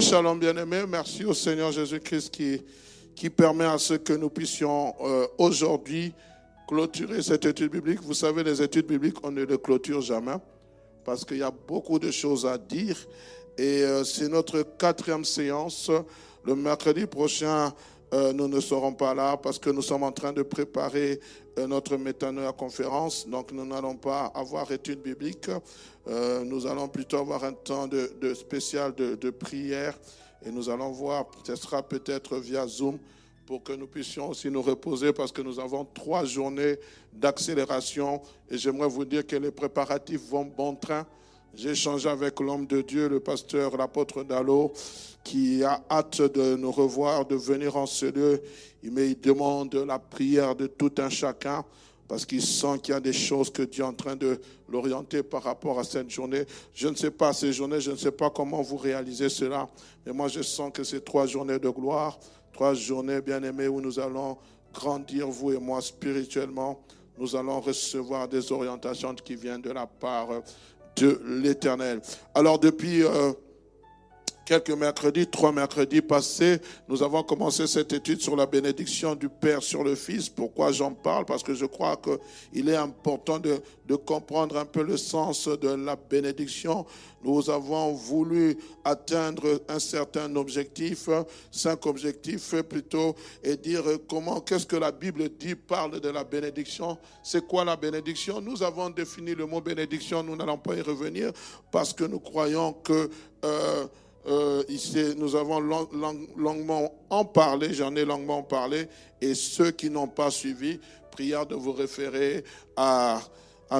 Shalom bien-aimés, merci au Seigneur Jésus-Christ qui permet à ce que nous puissions aujourd'hui clôturer cette étude biblique. Vous savez, les études bibliques, on ne les clôture jamais parce qu'il y a beaucoup de choses à dire. Et c'est notre 4e séance. Le mercredi prochain, nous ne serons pas là parce que nous sommes en train de préparer notre métanoïa conférence. Donc, nous n'allons pas avoir étude biblique. Nous allons plutôt avoir un temps de spécial de prière. Et nous allons voir, ce sera peut-être via Zoom, pour que nous puissions aussi nous reposer parce que nous avons 3 journées d'accélération. Et j'aimerais vous dire que les préparatifs vont bon train. J'ai échangé avec l'homme de Dieu, le pasteur, l'apôtre Dallot, qui a hâte de nous revoir, de venir en ce lieu. Il demande la prière de tout un chacun parce qu'il sent qu'il y a des choses que Dieu est en train de l'orienter par rapport à cette journée. Je ne sais pas, ces journées, je ne sais pas comment vous réalisez cela, mais moi je sens que c'est 3 journées de gloire, 3 journées bien-aimées où nous allons grandir, vous et moi, spirituellement. Nous allons recevoir des orientations qui viennent de la part de l'Éternel. Alors depuis quelques mercredis, 3 mercredis passés, nous avons commencé cette étude sur la bénédiction du Père sur le Fils. Pourquoi j'en parle? Parce que je crois qu'il est important de comprendre un peu le sens de la bénédiction. Nous avons voulu atteindre un certain objectif, 5 objectifs plutôt, et dire qu'est-ce que la Bible dit, parle de la bénédiction. C'est quoi la bénédiction? Nous avons défini le mot bénédiction, nous n'allons pas y revenir parce que nous croyons que ici, nous avons longuement en parlé, j'en ai longuement parlé, et ceux qui n'ont pas suivi, prière de vous référer à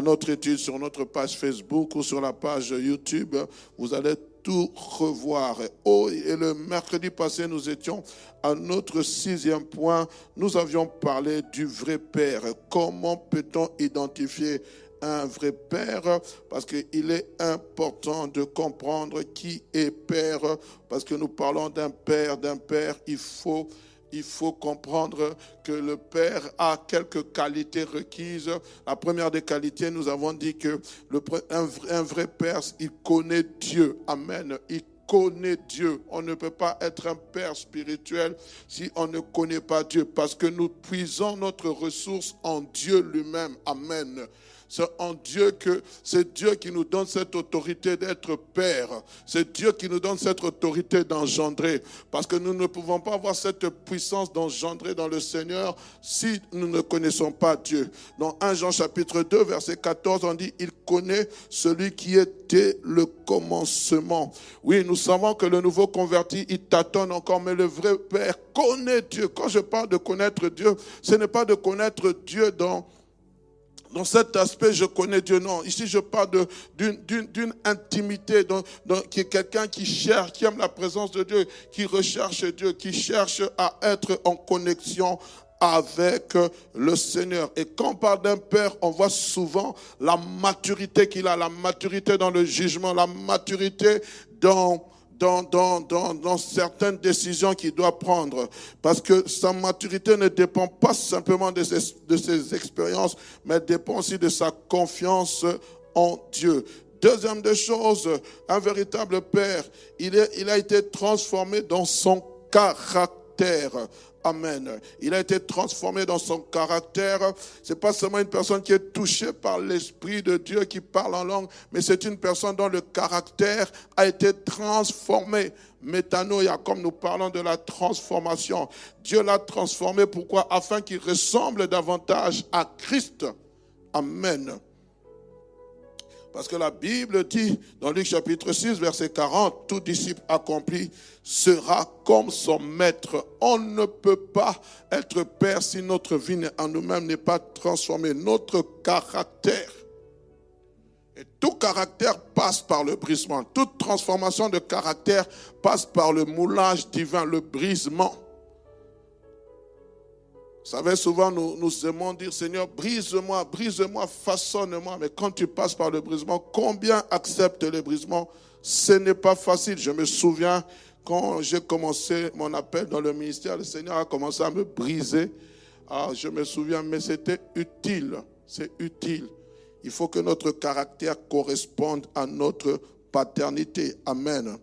notre étude sur notre page Facebook ou sur la page YouTube. Vous allez tout revoir. Et le mercredi passé, nous étions à notre 6e point. Nous avions parlé du vrai Père. Comment peut-on identifier un vrai Père? Parce qu'il est important de comprendre qui est Père. Parce que nous parlons d'un Père, il faut comprendre que le Père a quelques qualités requises. La première des qualités, nous avons dit que un vrai Père, il connaît Dieu. Amen. Il connaît Dieu. On ne peut pas être un Père spirituel si on ne connaît pas Dieu. Parce que nous puisons notre ressource en Dieu lui-même. Amen. C'est Dieu qui nous donne cette autorité d'être Père. C'est Dieu qui nous donne cette autorité d'engendrer. Parce que nous ne pouvons pas avoir cette puissance d'engendrer dans le Seigneur si nous ne connaissons pas Dieu. Dans 1 Jean chapitre 2, verset 14, on dit « Il connaît celui qui est dès le commencement ». Oui, nous savons que le nouveau converti, il tâtonne encore, mais le vrai Père connaît Dieu. Quand je parle de connaître Dieu, ce n'est pas de connaître Dieu dans cet aspect, je connais Dieu. Non, ici je parle d'une intimité, qui est quelqu'un qui cherche, qui aime la présence de Dieu, qui recherche Dieu, qui cherche à être en connexion avec le Seigneur. Et quand on parle d'un Père, on voit souvent la maturité qu'il a, la maturité dans le jugement, la maturité dans certaines décisions qu'il doit prendre. Parce que sa maturité ne dépend pas simplement de ses expériences, mais dépend aussi de sa confiance en Dieu. Deuxième des choses, un véritable Père, il a été transformé dans son caractère. Amen. Il a été transformé dans son caractère. C'est pas seulement une personne qui est touchée par l'Esprit de Dieu qui parle en langue, mais c'est une personne dont le caractère a été transformé. Métanoïa, comme nous parlons de la transformation. Dieu l'a transformé, pourquoi? Afin qu'il ressemble davantage à Christ. Amen. Parce que la Bible dit, dans Luc chapitre 6, verset 40, tout disciple accompli sera comme son maître. On ne peut pas être père si notre vie en nous-mêmes n'est pas transformée. Notre caractère. Et tout caractère passe par le brisement. Toute transformation de caractère passe par le moulage divin, le brisement. Vous savez, souvent nous aimons dire, Seigneur, brise-moi, façonne-moi. Mais quand tu passes par le brisement, combien acceptent le brisement? Ce n'est pas facile. Je me souviens, quand j'ai commencé mon appel dans le ministère, le Seigneur a commencé à me briser. Ah, je me souviens, mais c'était utile. C'est utile. Il faut que notre caractère corresponde à notre paternité. Amen.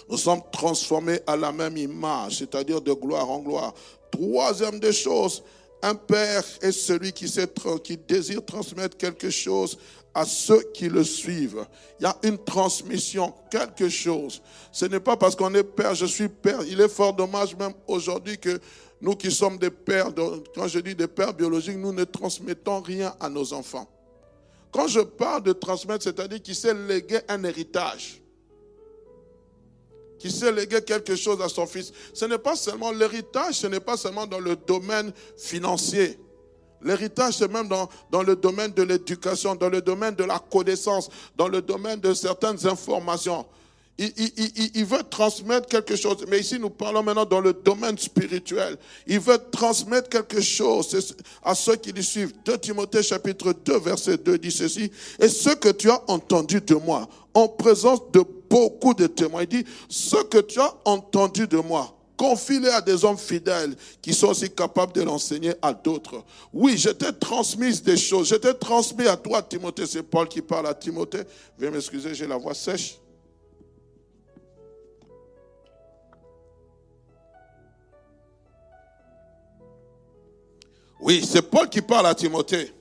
Nous sommes transformés à la même image, c'est-à-dire de gloire en gloire. Troisième des choses, un père est celui qui désire transmettre quelque chose à ceux qui le suivent. Il y a une transmission, quelque chose. Ce n'est pas parce qu'on est père, je suis père. Il est fort dommage même aujourd'hui que nous qui sommes des pères, quand je dis des pères biologiques, nous ne transmettons rien à nos enfants. Quand je parle de transmettre, c'est-à-dire qu'il sait léguer un héritage. Qui sait léguer quelque chose à son fils. Ce n'est pas seulement l'héritage, ce n'est pas seulement dans le domaine financier. L'héritage, c'est même dans le domaine de l'éducation, dans le domaine de la connaissance, dans le domaine de certaines informations. Il veut transmettre quelque chose. Mais ici, nous parlons maintenant dans le domaine spirituel. Il veut transmettre quelque chose à ceux qui lui suivent. 2 Timothée chapitre 2, verset 2 dit ceci. Et ce que tu as entendu de moi, en présence de beaucoup de témoins. Il dit, ce que tu as entendu de moi, confie-le à des hommes fidèles qui sont aussi capables de l'enseigner à d'autres. Oui, je t'ai transmis des choses. Je t'ai transmis à toi, Timothée. C'est Paul qui parle à Timothée. Veuillez m'excuser, j'ai la voix sèche. Oui, c'est Paul qui parle à Timothée.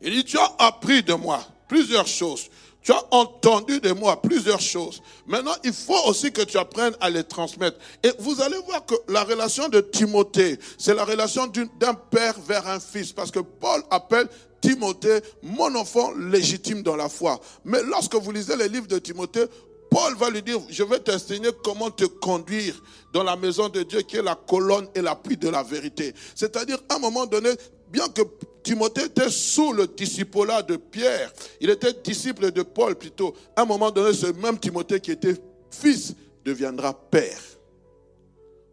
Il dit, tu as appris de moi plusieurs choses. Tu as entendu de moi plusieurs choses. Maintenant, il faut aussi que tu apprennes à les transmettre. Et vous allez voir que la relation de Timothée, c'est la relation d'un père vers un fils. Parce que Paul appelle Timothée mon enfant légitime dans la foi. Mais lorsque vous lisez les livres de Timothée, Paul va lui dire, je vais t'enseigner comment te conduire dans la maison de Dieu qui est la colonne et l'appui de la vérité. C'est-à-dire, à un moment donné, bien que Timothée était sous le discipolat de Pierre, il était disciple de Paul plutôt, à un moment donné, ce même Timothée qui était fils deviendra père.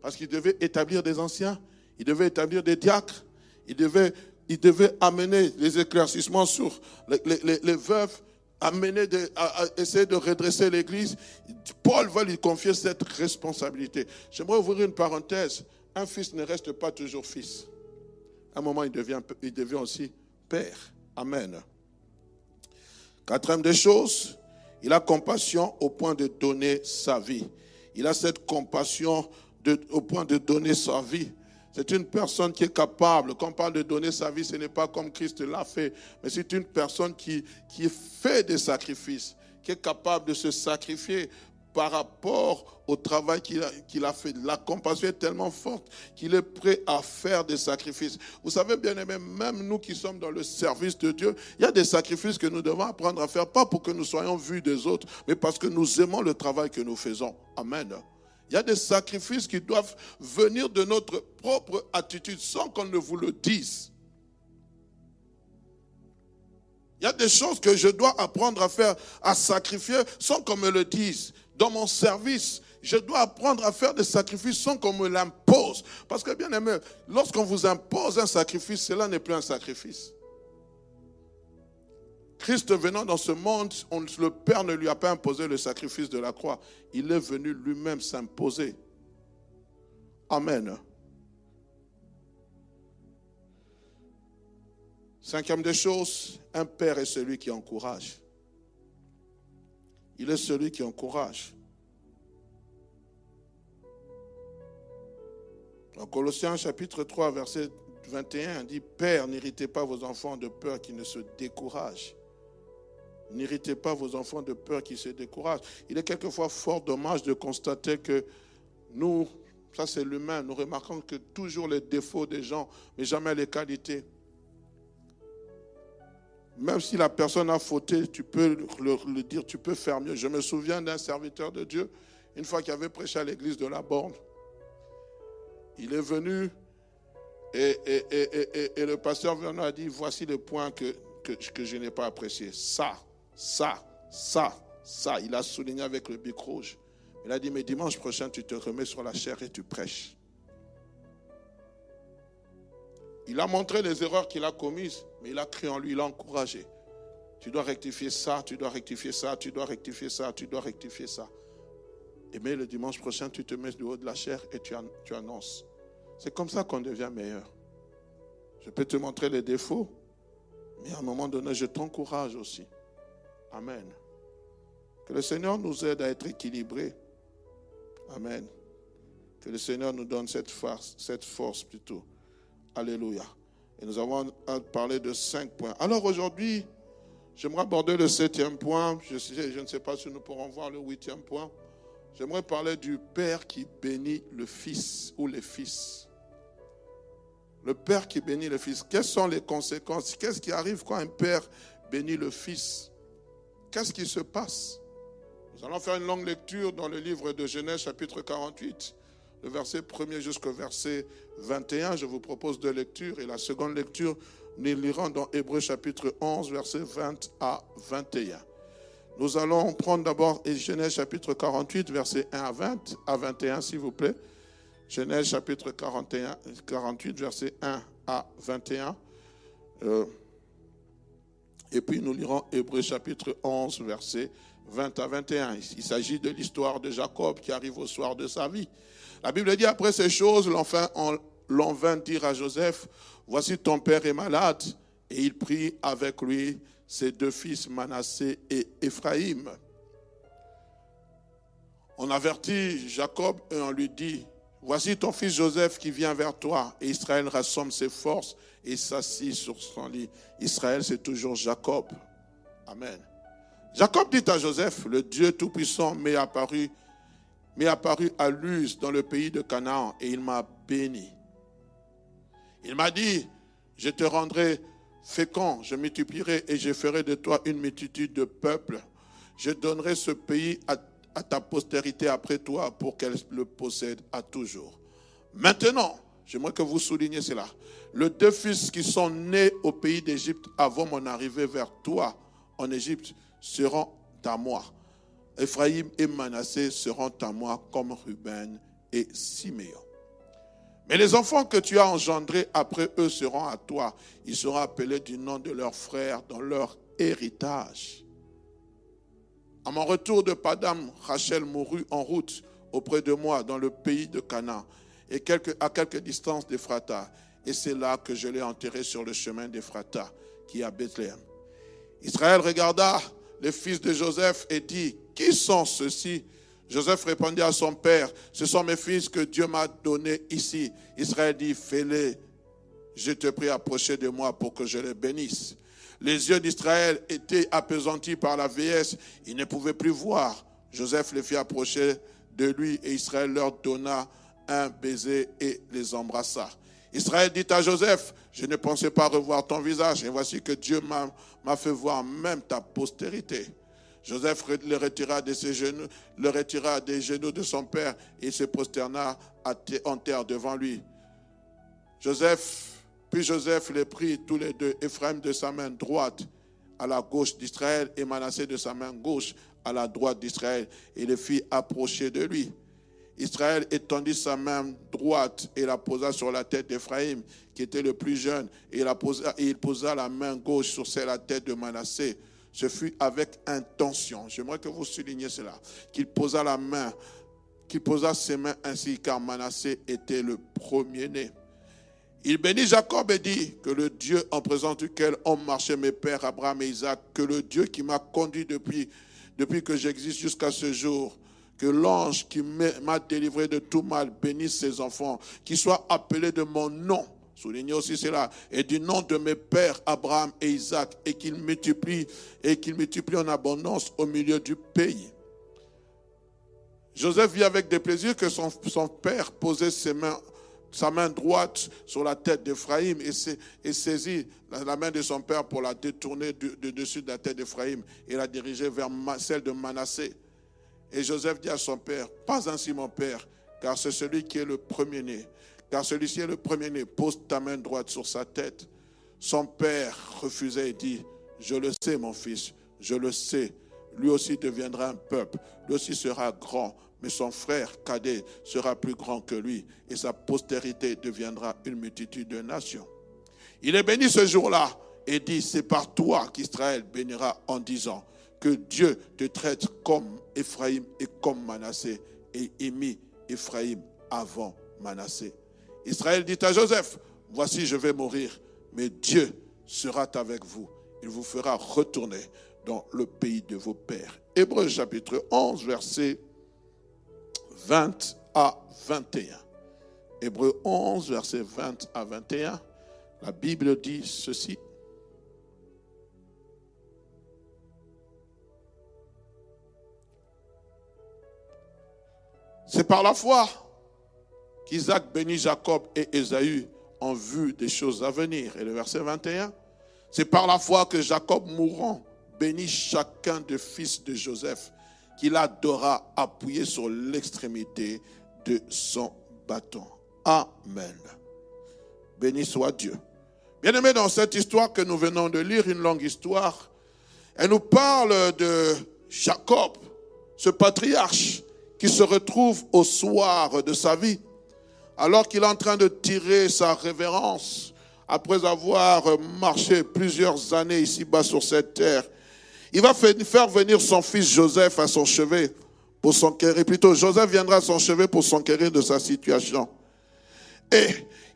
Parce qu'il devait établir des anciens, il devait établir des diacres, il devait amener les éclaircissements sur les veuves, à essayer de redresser l'église. Paul va lui confier cette responsabilité. J'aimerais ouvrir une parenthèse. Un fils ne reste pas toujours fils. À un moment, il devient aussi père. Amen. Quatrième des choses, il a compassion au point de donner sa vie. Il a cette compassion au point de donner sa vie. C'est une personne qui est capable. Quand on parle de donner sa vie, ce n'est pas comme Christ l'a fait, mais c'est une personne qui fait des sacrifices, qui est capable de se sacrifier par rapport au travail qu'il a fait. La compassion est tellement forte qu'il est prêt à faire des sacrifices. Vous savez, bien aimé, même nous qui sommes dans le service de Dieu, il y a des sacrifices que nous devons apprendre à faire, pas pour que nous soyons vus des autres, mais parce que nous aimons le travail que nous faisons. Amen. Il y a des sacrifices qui doivent venir de notre propre attitude sans qu'on ne vous le dise. Il y a des choses que je dois apprendre à faire, à sacrifier sans qu'on me le dise. Dans mon service, je dois apprendre à faire des sacrifices sans qu'on me l'impose. Parce que bien aimé, lorsqu'on vous impose un sacrifice, cela n'est plus un sacrifice. Christ venant dans ce monde, le Père ne lui a pas imposé le sacrifice de la croix. Il est venu lui-même s'imposer. Amen. Cinquième des choses, un père est celui qui encourage. Il est celui qui encourage. En Colossiens chapitre 3, verset 21, dit « Père, n'irritez pas vos enfants de peur qu'ils ne se découragent. » N'irritez pas vos enfants de peur qu'ils se découragent. Il est quelquefois fort dommage de constater que nous, ça c'est l'humain, nous remarquons que toujours les défauts des gens, mais jamais les qualités. Même si la personne a fauté, tu peux le dire, tu peux faire mieux. Je me souviens d'un serviteur de Dieu, une fois qu'il avait prêché à l'église de la Borne. Il est venu et le pasteur Vernon a dit, voici le point que je n'ai pas apprécié. Ça. Il a souligné avec le bic rouge. Il a dit, mais dimanche prochain, tu te remets sur la chaire et tu prêches. Il a montré les erreurs qu'il a commises, mais il a cru en lui, il l'a encouragé. Tu dois rectifier ça, tu dois rectifier ça, tu dois rectifier ça, tu dois rectifier ça. Et mais le dimanche prochain, tu te mets du haut de la chaire et tu annonces. C'est comme ça qu'on devient meilleur. Je peux te montrer les défauts, mais à un moment donné, je t'encourage aussi. Amen. Que le Seigneur nous aide à être équilibrés Amen. Que le Seigneur nous donne cette force plutôt. Alléluia. Et nous avons parlé de 5 points. Alors aujourd'hui, j'aimerais aborder le 7e point. Je ne sais pas si nous pourrons voir le 8e point. J'aimerais parler du Père qui bénit le Fils ou les fils. Le Père qui bénit le Fils. Quelles sont les conséquences? Qu'est-ce qui arrive quand un Père bénit le Fils? Qu'est-ce qui se passe? Nous allons faire une longue lecture dans le livre de Genèse, chapitre 48, le verset 1er jusqu'au verset 21. Je vous propose 2 lectures. Et la seconde lecture, nous lirons dans Hébreux, chapitre 11, versets 20 à 21. Nous allons prendre d'abord Genèse, chapitre 48, versets 1 à 21, s'il vous plaît. Genèse, chapitre 48, versets 1 à 21. Et puis nous lirons Hébreux, chapitre 11, versets 20 à 21. Il s'agit de l'histoire de Jacob qui arrive au soir de sa vie. La Bible dit, après ces choses, l'on vint dire à Joseph, voici ton père est malade. Et il prit avec lui ses 2 fils, Manassé et Éphraïm. On avertit Jacob et on lui dit, voici ton fils Joseph qui vient vers toi. Et Israël rassemble ses forces et s'assit sur son lit. Israël, c'est toujours Jacob. Amen. Jacob dit à Joseph, le Dieu Tout-Puissant m'est apparu à Luz dans le pays de Canaan et il m'a béni. Il m'a dit, je te rendrai fécond, je multiplierai et je ferai de toi une multitude de peuples. Je donnerai ce pays à ta postérité après toi pour qu'elle le possède à toujours. Maintenant, j'aimerais que vous souligniez cela. Les 2 fils qui sont nés au pays d'Égypte avant mon arrivée vers toi en Égypte seront à moi. Éphraïm et Manassé seront à moi comme Ruben et Siméon. Mais les enfants que tu as engendrés après eux seront à toi. Ils seront appelés du nom de leurs frères dans leur héritage. À mon retour de Padam, Rachel mourut en route auprès de moi dans le pays de Canaan et à quelque distance d'Éphrata. Et c'est là que je l'ai enterré sur le chemin d'Éphrata qui est à Bethléem. Israël regarda les fils de Joseph et dit, qui sont ceux-ci? Joseph répondit à son père, ce sont mes fils que Dieu m'a donnés ici. Israël dit, fais-les, je te prie, approcher de moi pour que je les bénisse. Les yeux d'Israël étaient appesantis par la vieillesse, ils ne pouvaient plus voir. Joseph les fit approcher de lui et Israël leur donna un baiser et les embrassa. Israël dit à Joseph, je ne pensais pas revoir ton visage et voici que Dieu m'a fait voir même ta postérité. Joseph le retira de ses genoux, le retira des genoux de son père et se prosterna en terre devant lui. Puis Joseph les prit tous les 2, Éphraïm de sa main droite à la gauche d'Israël et Manassé de sa main gauche à la droite d'Israël et les fit approcher de lui. Israël étendit sa main droite et la posa sur la tête d'Éphraïm, qui était le plus jeune, et il posa la main gauche sur la tête de Manassé. Ce fut avec intention, j'aimerais que vous souligniez cela, qu'il posa ses mains ainsi, car Manassé était le premier-né. Il bénit Jacob et dit, que le Dieu en présence duquel ont marché mes pères Abraham et Isaac, que le Dieu qui m'a conduit depuis que j'existe jusqu'à ce jour, que l'ange qui m'a délivré de tout mal bénisse ses enfants, qu'ils soient appelés de mon nom. Soulignez aussi cela. Et du nom de mes pères Abraham et Isaac, et qu'il multiplie en abondance au milieu du pays. Joseph vit avec des plaisirs que son père posait sa main droite sur la tête d'Éphraïm et saisit la main de son père pour la détourner de dessus de la tête d'Éphraïm et la diriger vers celle de Manassé. Et Joseph dit à son père, pas ainsi mon père, car c'est celui qui est le premier-né. Car celui-ci est le premier-né, pose ta main droite sur sa tête. Son père refusait et dit, je le sais mon fils, je le sais. Lui aussi deviendra un peuple, lui aussi sera grand, mais son frère cadet sera plus grand que lui, et sa postérité deviendra une multitude de nations. Il est béni ce jour-là, et dit, c'est par toi qu'Israël bénira en disant, que Dieu te traite comme Éphraïm et comme Manassé, et il mit Éphraïm avant Manassé. Israël dit à Joseph, voici je vais mourir, mais Dieu sera avec vous. Il vous fera retourner dans le pays de vos pères. Hébreux chapitre 11, verset 20 à 21. Hébreux 11, versets 20 à 21. La Bible dit ceci. C'est par la foi qu'Isaac bénit Jacob et Ésaü en vue des choses à venir. Et le verset 21, c'est par la foi que Jacob mourant bénit chacun des fils de Joseph qu'il adora appuyé sur l'extrémité de son bâton. Amen. Béni soit Dieu. Bien-aimés, dans cette histoire que nous venons de lire, une longue histoire, elle nous parle de Jacob, ce patriarche qui se retrouve au soir de sa vie, alors qu'il est en train de tirer sa révérence, après avoir marché plusieurs années ici-bas sur cette terre. Il va faire venir son fils Joseph à son chevet pour s'enquérir. Plutôt, Joseph viendra à son chevet pour s'enquérir de sa situation. Et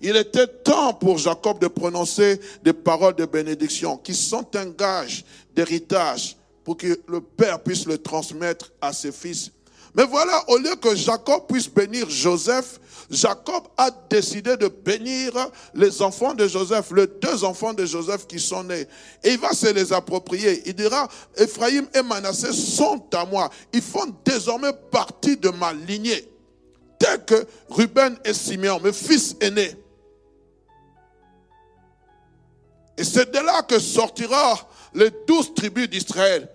il était temps pour Jacob de prononcer des paroles de bénédiction qui sont un gage d'héritage pour que le père puisse le transmettre à ses fils. Mais voilà, au lieu que Jacob puisse bénir Joseph, Jacob a décidé de bénir les enfants de Joseph, les deux enfants de Joseph qui sont nés. Et il va se les approprier. Il dira, Ephraïm et Manassé sont à moi. Ils font désormais partie de ma lignée. Tel que Ruben et Simeon, mes fils aînés. Et c'est de là que sortira les 12 tribus d'Israël.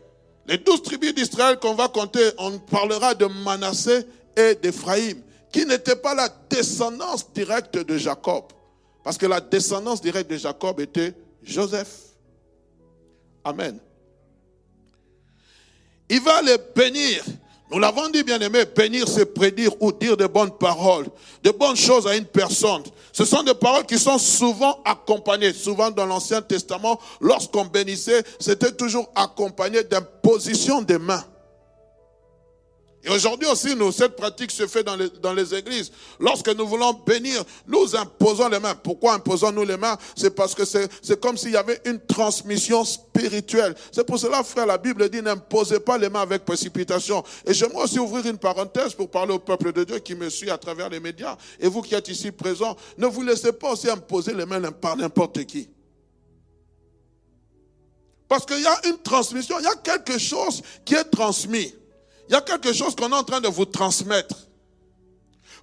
Les 12 tribus d'Israël qu'on va compter, on parlera de Manassé et d'Ephraïm, qui n'étaient pas la descendance directe de Jacob. Parce que la descendance directe de Jacob était Joseph. Amen. Il va les bénir. Nous l'avons dit, bien-aimé, bénir, c'est prédire ou dire de bonnes paroles, de bonnes choses à une personne. Ce sont des paroles qui sont souvent accompagnées. Souvent dans l'Ancien Testament, lorsqu'on bénissait, c'était toujours accompagné d'imposition des mains. Et aujourd'hui aussi, cette pratique se fait dans les églises. Lorsque nous voulons bénir, nous imposons les mains. Pourquoi imposons-nous les mains? C'est parce que c'est comme s'il y avait une transmission spirituelle. C'est pour cela, frère, la Bible dit, n'imposez pas les mains avec précipitation. Et j'aimerais aussi ouvrir une parenthèse pour parler au peuple de Dieu qui me suit à travers les médias. Et vous qui êtes ici présents, ne vous laissez pas aussi imposer les mains par n'importe qui. Parce qu'il y a une transmission, il y a quelque chose qui est transmis. Il y a quelque chose qu'on est en train de vous transmettre.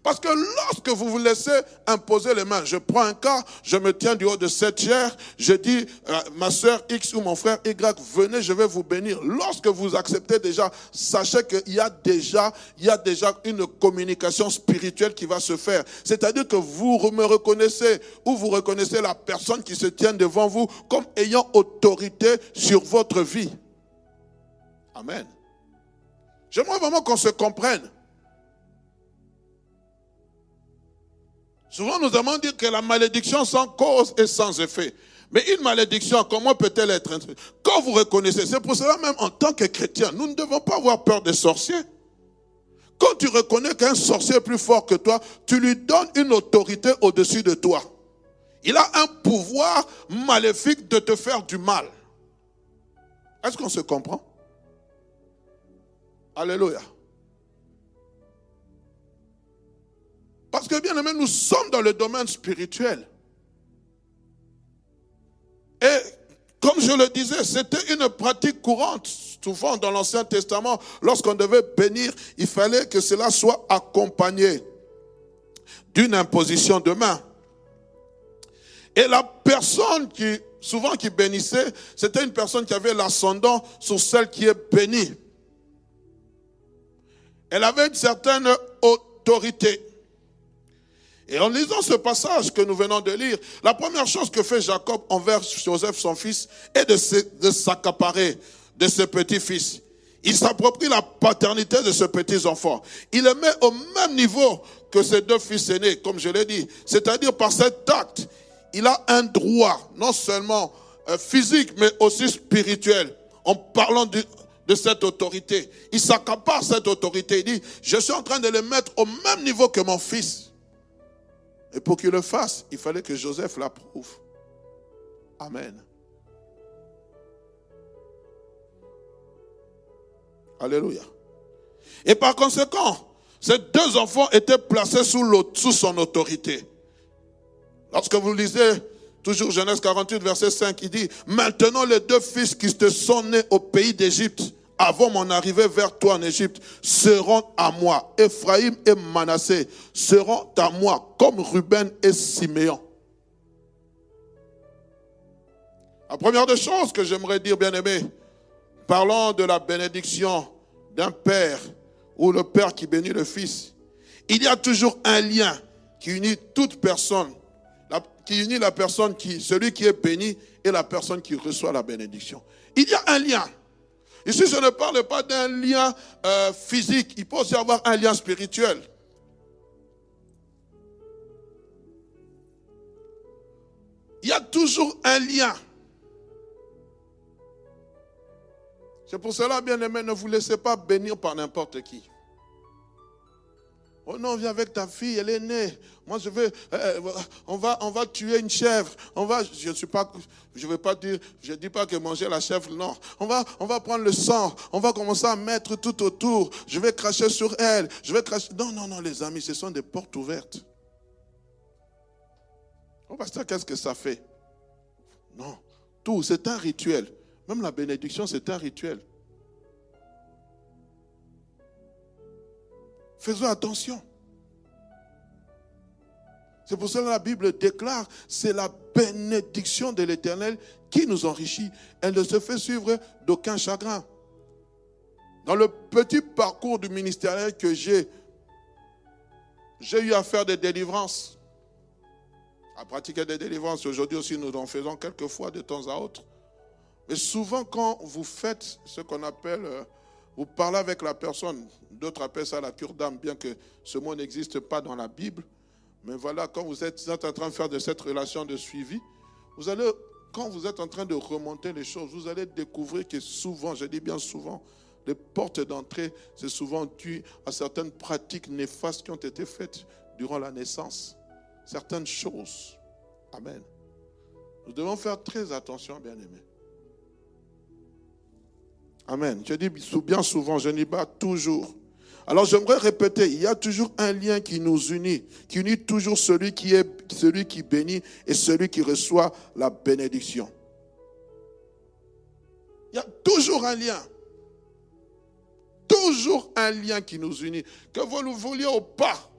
Parce que lorsque vous vous laissez imposer les mains, je prends un cas, je me tiens du haut de cette chair, je dis, ma soeur X ou mon frère Y, venez, je vais vous bénir. Lorsque vous acceptez déjà, sachez qu'il y a déjà une communication spirituelle qui va se faire. C'est-à-dire que vous me reconnaissez, ou vous reconnaissez la personne qui se tient devant vous comme ayant autorité sur votre vie. Amen. J'aimerais vraiment qu'on se comprenne. Souvent, nous aimons dire que la malédiction sans cause et sans effet. Mais une malédiction, comment peut-elle être introduite? Quand vous reconnaissez, c'est pour cela même en tant que chrétien, nous ne devons pas avoir peur des sorciers. Quand tu reconnais qu'un sorcier est plus fort que toi, tu lui donnes une autorité au-dessus de toi. Il a un pouvoir maléfique de te faire du mal. Est-ce qu'on se comprend? Alléluia. Parce que bien aimé, nous sommes dans le domaine spirituel. Et comme je le disais, c'était une pratique courante. Souvent dans l'Ancien Testament, lorsqu'on devait bénir, il fallait que cela soit accompagné d'une imposition de main. Et la personne qui bénissait, c'était une personne qui avait l'ascendant sur celle qui est bénie. Elle avait une certaine autorité. Et en lisant ce passage que nous venons de lire, la première chose que fait Jacob envers Joseph, son fils, est de s'accaparer de ses petits-fils. Il s'approprie la paternité de ses petits-enfants. Il les met au même niveau que ses deux fils aînés, comme je l'ai dit. C'est-à-dire par cet acte, il a un droit, non seulement physique, mais aussi spirituel, en parlant de cette autorité. Il s'accapare cette autorité. Il dit, je suis en train de le mettre au même niveau que mon fils. Et pour qu'il le fasse, il fallait que Joseph l'approuve. Amen. Alléluia. Et par conséquent, Ces deux enfants étaient placés sous son autorité. Lorsque vous lisez toujours Genèse 48, verset 5, il dit, « Maintenant les deux fils qui te sont nés au pays d'Égypte, avant mon arrivée vers toi en Égypte, seront à moi. Ephraïm et Manassé seront à moi, comme Ruben et Siméon. » La première des choses que j'aimerais dire, bien-aimés, parlons de la bénédiction d'un père ou le père qui bénit le fils. Il y a toujours un lien qui unit toute personne, qui unit la personne, celui qui est béni et la personne qui reçoit la bénédiction. Il y a un lien. Ici, je ne parle pas d'un lien physique. Il peut aussi avoir un lien spirituel. Il y a toujours un lien. C'est pour cela, bien-aimés, ne vous laissez pas bénir par n'importe qui. Oh non, viens avec ta fille, elle est née. Moi, on va tuer une chèvre. Je dis pas que manger la chèvre, non. On va prendre le sang. On va commencer à mettre tout autour. Je vais cracher sur elle. Non, les amis, ce sont des portes ouvertes. Oh, pasteur, qu'est-ce que ça fait? Non, tout, c'est un rituel. Même la bénédiction, c'est un rituel. Faisons attention. C'est pour cela que la Bible déclare, c'est la bénédiction de l'Éternel qui nous enrichit. Elle ne se fait suivre d'aucun chagrin. Dans le petit parcours du ministériel que j'ai eu à faire des délivrances, à pratiquer des délivrances. Aujourd'hui aussi, nous en faisons quelques fois de temps à autre. Mais souvent, quand vous faites ce qu'on appelle, vous parlez avec la personne, d'autres appellent ça la cure d'âme, bien que ce mot n'existe pas dans la Bible. Mais voilà, quand vous êtes en train de faire de cette relation de suivi, quand vous êtes en train de remonter les choses, vous allez découvrir que souvent, je dis bien souvent, les portes d'entrée, c'est souvent dû à certaines pratiques néfastes qui ont été faites durant la naissance. Certaines choses. Amen. Nous devons faire très attention, bien-aimés. Amen. Je dis bien souvent, je dis pas toujours. Alors j'aimerais répéter, il y a toujours un lien qui nous unit, qui unit toujours celui qui bénit et celui qui reçoit la bénédiction. Il y a toujours un lien. Toujours un lien qui nous unit, que vous le vouliez ou pas.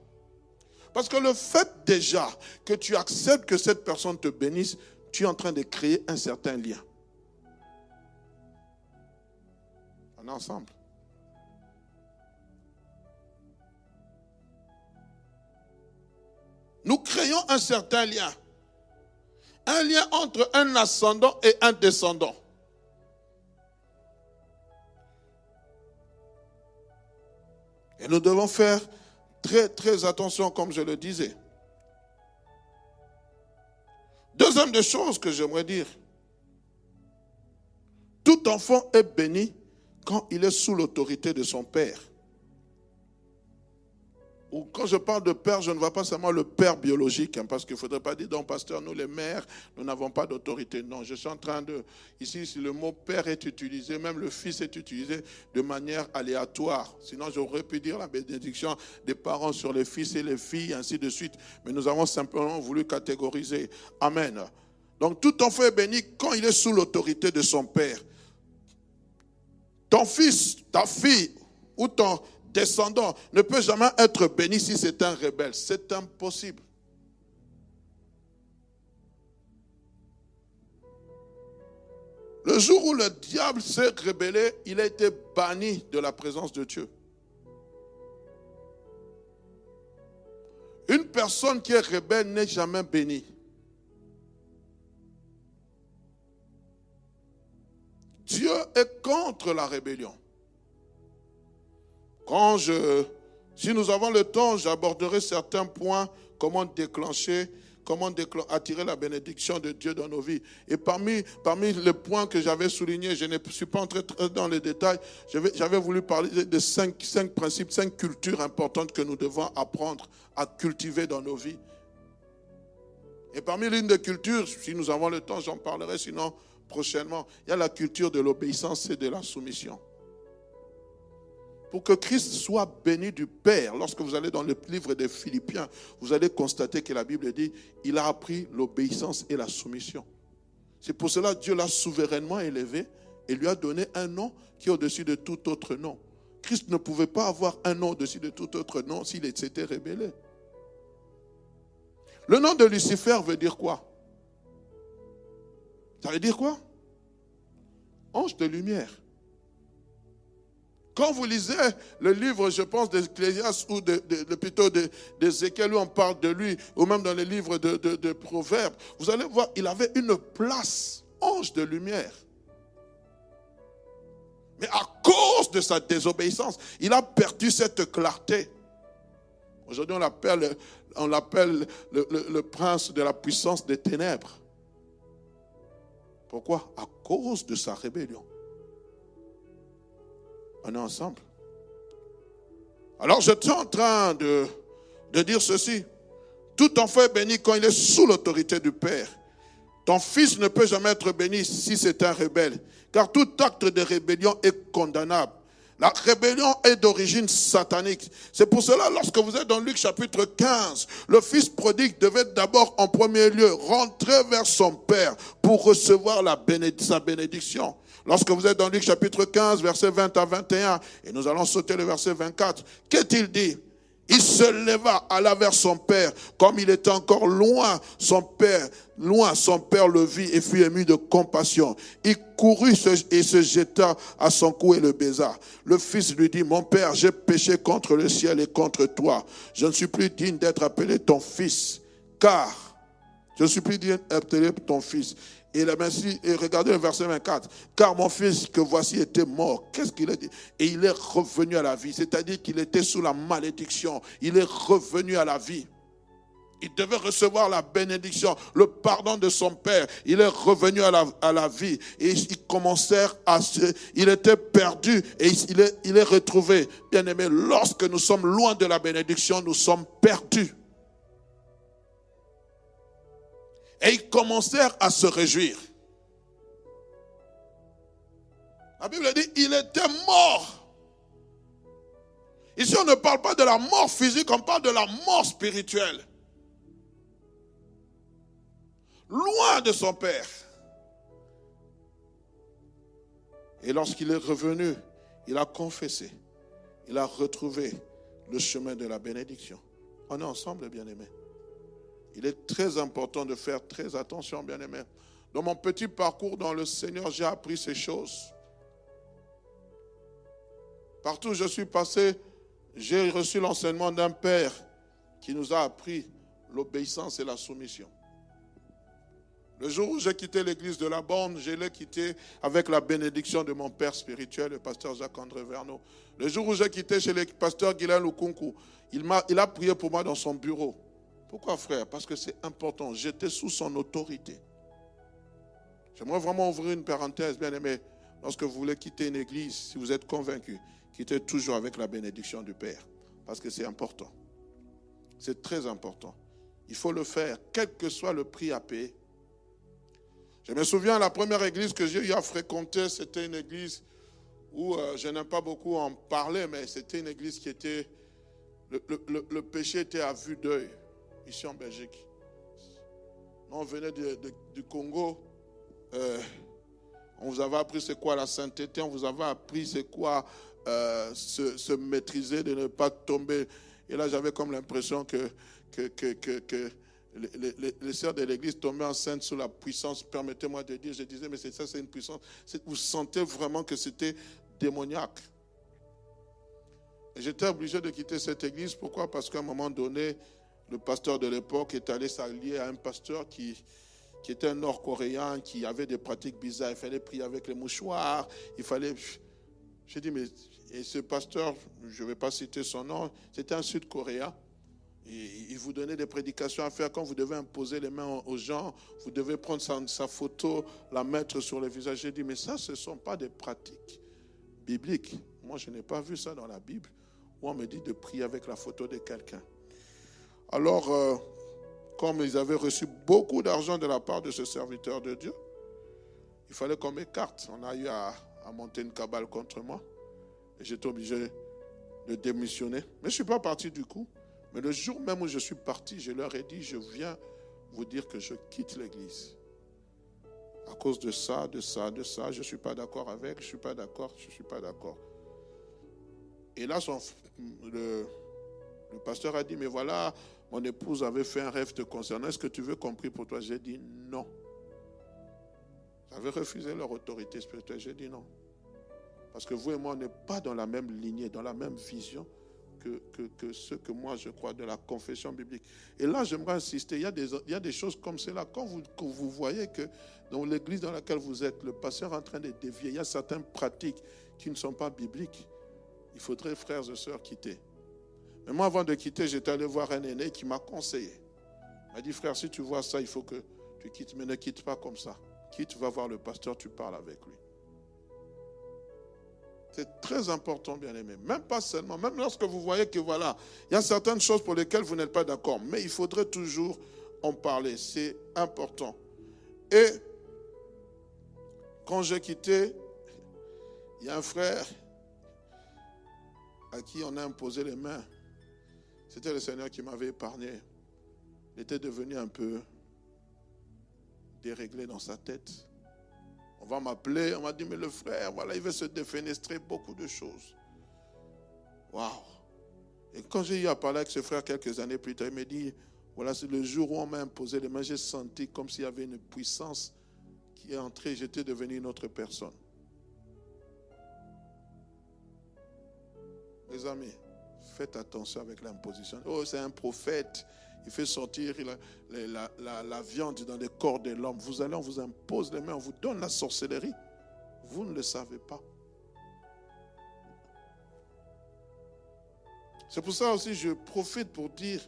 Parce que le fait déjà que tu acceptes que cette personne te bénisse, tu es en train de créer un certain lien. On est ensemble. Nous créons un certain lien. Un lien entre un ascendant et un descendant. Et nous devons faire très, très attention, comme je le disais. Deuxième des choses que j'aimerais dire. Tout enfant est béni quand il est sous l'autorité de son père. Ou quand je parle de père, je ne vois pas seulement le père biologique, parce qu'il ne faudrait pas dire, donc pasteur, nous les mères, nous n'avons pas d'autorité. Non, je suis en train de... Ici, si le mot père est utilisé, même le fils est utilisé de manière aléatoire. Sinon, j'aurais pu dire la bénédiction des parents sur les fils et les filles, ainsi de suite. Mais nous avons simplement voulu catégoriser. Amen. Donc, tout enfant est béni quand il est sous l'autorité de son père. Ton fils, ta fille ou ton descendant ne peut jamais être béni si c'est un rebelle. C'est impossible. Le jour où le diable s'est rebellé, il a été banni de la présence de Dieu. Une personne qui est rebelle n'est jamais bénie. Dieu est contre la rébellion. Si nous avons le temps, j'aborderai certains points, comment attirer la bénédiction de Dieu dans nos vies. Et parmi les points que j'avais soulignés, je ne suis pas entré dans les détails, j'avais voulu parler de cinq principes, 5 cultures importantes que nous devons apprendre à cultiver dans nos vies. Et parmi l'une des cultures, si nous avons le temps, j'en parlerai, sinon prochainement, il y a la culture de l'obéissance et de la soumission. Pour que Christ soit béni du Père, lorsque vous allez dans le livre des Philippiens, vous allez constater que la Bible dit il a appris l'obéissance et la soumission. C'est pour cela que Dieu l'a souverainement élevé et lui a donné un nom qui est au-dessus de tout autre nom. Christ ne pouvait pas avoir un nom au-dessus de tout autre nom s'il s'était rébellé. Le nom de Lucifer veut dire quoi? Ça veut dire quoi? Ange de lumière. Quand vous lisez le livre, je pense, d'Ecclésiaste ou plutôt d'Ézéchiel, où on parle de lui, ou même dans les livres de Proverbes, vous allez voir, il avait une place, ange de lumière. Mais à cause de sa désobéissance, il a perdu cette clarté. Aujourd'hui, on l'appelle le prince de la puissance des ténèbres. Pourquoi? À cause de sa rébellion. On est ensemble. Alors, je suis en train de dire ceci. Tout enfant est béni quand il est sous l'autorité du Père. Ton fils ne peut jamais être béni si c'est un rebelle. Car tout acte de rébellion est condamnable. La rébellion est d'origine satanique. C'est pour cela, lorsque vous êtes dans Luc chapitre 15, le fils prodigue devait d'abord en premier lieu rentrer vers son père pour recevoir sa bénédiction. Lorsque vous êtes dans Luc chapitre 15, versets 20 à 21, et nous allons sauter le verset 24, qu'est-il dit? Il se leva, alla vers son père. Comme il était encore loin, son père le vit et fut ému de compassion. Il courut et se jeta à son cou et le baisa. Le fils lui dit, mon père, j'ai péché contre le ciel et contre toi. Je ne suis plus digne d'être appelé ton fils, Et regardez le verset 24. Car mon fils que voici était mort. Qu'est-ce qu'il a dit? Et il est revenu à la vie. C'est-à-dire qu'il était sous la malédiction. Il est revenu à la vie. Il devait recevoir la bénédiction, le pardon de son père. Il est revenu à la vie. Et il était perdu et il est retrouvé. Bien aimé, lorsque nous sommes loin de la bénédiction, nous sommes perdus. Et ils commencèrent à se réjouir. La Bible dit, il était mort. Ici, on ne parle pas de la mort physique, on parle de la mort spirituelle. Loin de son père. Et lorsqu'il est revenu, il a confessé. Il a retrouvé le chemin de la bénédiction. On est ensemble, bien-aimés. Il est très important de faire très attention, bien-aimés. Dans mon petit parcours dans le Seigneur, j'ai appris ces choses. Partout où je suis passé, j'ai reçu l'enseignement d'un père qui nous a appris l'obéissance et la soumission. Le jour où j'ai quitté l'église de la Borne, je l'ai quitté avec la bénédiction de mon père spirituel, le pasteur Jacques-André Verneau. Le jour où j'ai quitté chez le pasteur Guylaine Lukunku, il a prié pour moi dans son bureau. Pourquoi, frère? Parce que c'est important. J'étais sous son autorité. J'aimerais vraiment ouvrir une parenthèse, bien aimé. Lorsque vous voulez quitter une église, si vous êtes convaincu, quittez toujours avec la bénédiction du Père. Parce que c'est important. C'est très important. Il faut le faire, quel que soit le prix à payer. Je me souviens, la première église que j'ai eu à fréquenter, c'était une église où je n'aime pas beaucoup en parler, mais c'était une église qui était... Le péché était à vue d'œil. Ici en Belgique. On venait du Congo. On vous avait appris c'est quoi la sainteté. On vous avait appris c'est quoi se maîtriser, de ne pas tomber. Et là, j'avais comme l'impression que les sœurs de l'église tombaient enceintes sous la puissance. Permettez-moi de dire, je disais, mais ça, c'est une puissance. Vous sentez vraiment que c'était démoniaque. Et j'étais obligé de quitter cette église. Pourquoi? Parce qu'à un moment donné, le pasteur de l'époque est allé s'allier à un pasteur qui était un Nord-Coréen, qui avait des pratiques bizarres. Il fallait prier avec les mouchoirs. J'ai dit, mais et ce pasteur, je ne vais pas citer son nom, c'était un Sud-Coréen. Il vous donnait des prédications à faire. Quand vous devez imposer les mains aux gens, vous devez prendre sa photo, la mettre sur le visage. J'ai dit, mais ça, ce ne sont pas des pratiques bibliques. Moi, je n'ai pas vu ça dans la Bible, où on me dit de prier avec la photo de quelqu'un. Alors, comme ils avaient reçu beaucoup d'argent de la part de ce serviteur de Dieu, il fallait qu'on m'écarte. On a eu à monter une cabale contre moi. Et j'étais obligé de démissionner. Mais je ne suis pas parti du coup. Mais le jour même où je suis parti, je leur ai dit, je viens vous dire que je quitte l'église. À cause de ça, je ne suis pas d'accord avec, je ne suis pas d'accord. Et là, le pasteur a dit, mais voilà, mon épouse avait fait un rêve te concernant, est-ce que tu veux qu'on prie pour toi? J'ai dit non. J'avais refusé leur autorité spirituelle, j'ai dit non. Parce que vous et moi, on n'est pas dans la même lignée, dans la même vision que ce que moi je crois de la confession biblique. Et là, j'aimerais insister, il y a des choses comme cela. Quand vous voyez que dans l'église dans laquelle vous êtes, le pasteur est en train de dévier, il y a certaines pratiques qui ne sont pas bibliques, il faudrait, frères et sœurs, quitter. Mais moi, avant de quitter, j'étais allé voir un aîné qui m'a conseillé. Il m'a dit, frère, si tu vois ça, il faut que tu quittes, mais ne quitte pas comme ça. Quitte, tu vas voir le pasteur, tu parles avec lui. C'est très important, bien-aimé. Même pas seulement, même lorsque vous voyez que voilà, il y a certaines choses pour lesquelles vous n'êtes pas d'accord, mais il faudrait toujours en parler. C'est important. Et quand j'ai quitté, il y a un frère à qui on a imposé les mains. C'était le Seigneur qui m'avait épargné. Il était devenu un peu déréglé dans sa tête. On va m'appeler, on m'a dit, mais le frère, voilà, il veut se défenestrer, beaucoup de choses. Waouh! Et quand j'ai eu à parler avec ce frère quelques années plus tard, il m'a dit, voilà, c'est le jour où on m'a imposé les mains, j'ai senti comme s'il y avait une puissance qui est entrée, j'étais devenu une autre personne. Mes amis, faites attention avec l'imposition. Oh, c'est un prophète. Il fait sortir la viande dans les corps de l'homme. Vous allez, on vous impose les mains, on vous donne la sorcellerie. Vous ne le savez pas. C'est pour ça aussi je profite pour dire,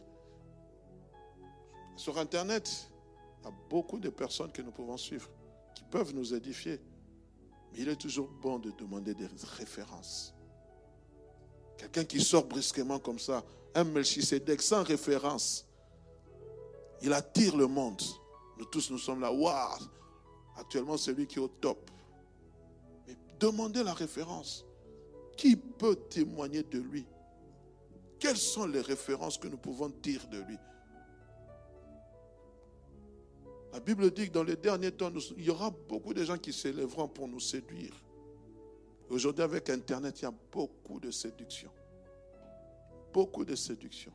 sur Internet, il y a beaucoup de personnes que nous pouvons suivre, qui peuvent nous édifier. Mais il est toujours bon de demander des références. Quelqu'un qui sort brusquement comme ça, un Melchisédek sans référence, il attire le monde. Nous tous, nous sommes là. Waouh! Actuellement, c'est lui qui est au top. Mais demandez la référence. Qui peut témoigner de lui? Quelles sont les références que nous pouvons dire de lui? La Bible dit que dans les derniers temps, il y aura beaucoup de gens qui s'élèveront pour nous séduire. Aujourd'hui, avec Internet, il y a beaucoup de séduction. Beaucoup de séduction.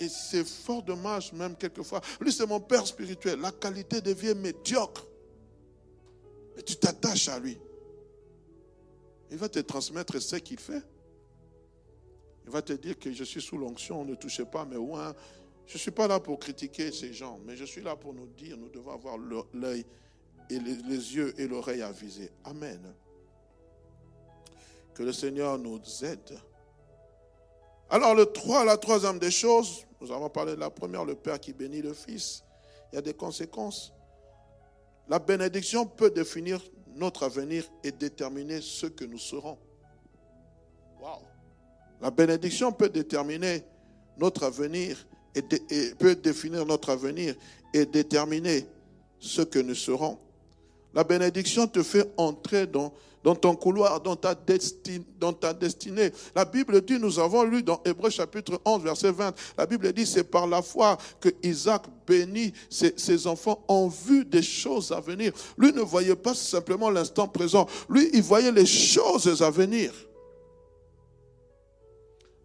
Et c'est fort dommage, même quelquefois. Lui, c'est mon père spirituel. La qualité devient médiocre. Mais tu t'attaches à lui. Il va te transmettre ce qu'il fait. Il va te dire que je suis sous l'onction, ne touchez pas mes oins. Je ne suis pas là pour critiquer ces gens, mais je suis là pour nous dire, nous devons avoir l'œil et les yeux et l'oreille avisés. Amen. Que le Seigneur nous aide. Alors la troisième des choses, nous avons parlé de la première, le Père qui bénit le Fils. Il y a des conséquences. La bénédiction peut définir notre avenir et déterminer ce que nous serons. Waouh! La bénédiction peut déterminer notre avenir et peut définir notre avenir et déterminer ce que nous serons. La bénédiction te fait entrer dans ton couloir, dans ta destinée. La Bible dit, nous avons lu dans Hébreux chapitre 11, verset 20, la Bible dit, c'est par la foi que Isaac bénit ses enfants en vue des choses à venir. Lui ne voyait pas simplement l'instant présent, lui il voyait les choses à venir.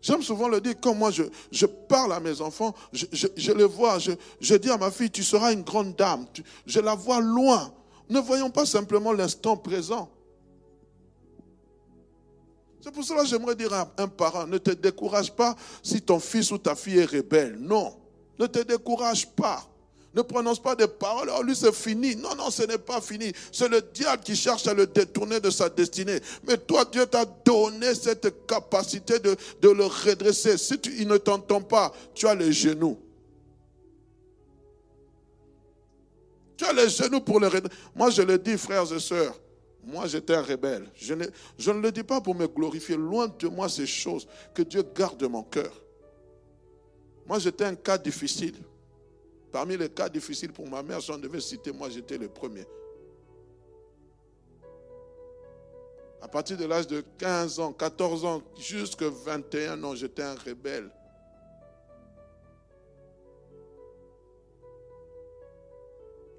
J'aime souvent le dire, quand moi je parle à mes enfants, je les vois, je dis à ma fille, tu seras une grande dame, je la vois loin. Ne voyons pas simplement l'instant présent. C'est pour cela que j'aimerais dire à un parent, ne te décourage pas si ton fils ou ta fille est rebelle. Non, ne te décourage pas. Ne prononce pas des paroles, oh lui c'est fini. Non, non, ce n'est pas fini. C'est le diable qui cherche à le détourner de sa destinée. Mais toi, Dieu t'a donné cette capacité de le redresser. Si il ne t'entend pas, tu as les genoux. Tu as les genoux pour le redresser. Moi, je le dis, frères et sœurs. Moi, j'étais un rebelle. Je ne le dis pas pour me glorifier. Loin de moi ces choses. Que Dieu garde mon cœur. Moi, j'étais un cas difficile. Parmi les cas difficiles pour ma mère, si on devait citer, moi, j'étais le premier. À partir de l'âge de 15 ans, 14 ans, jusqu'à 21 ans, j'étais un rebelle.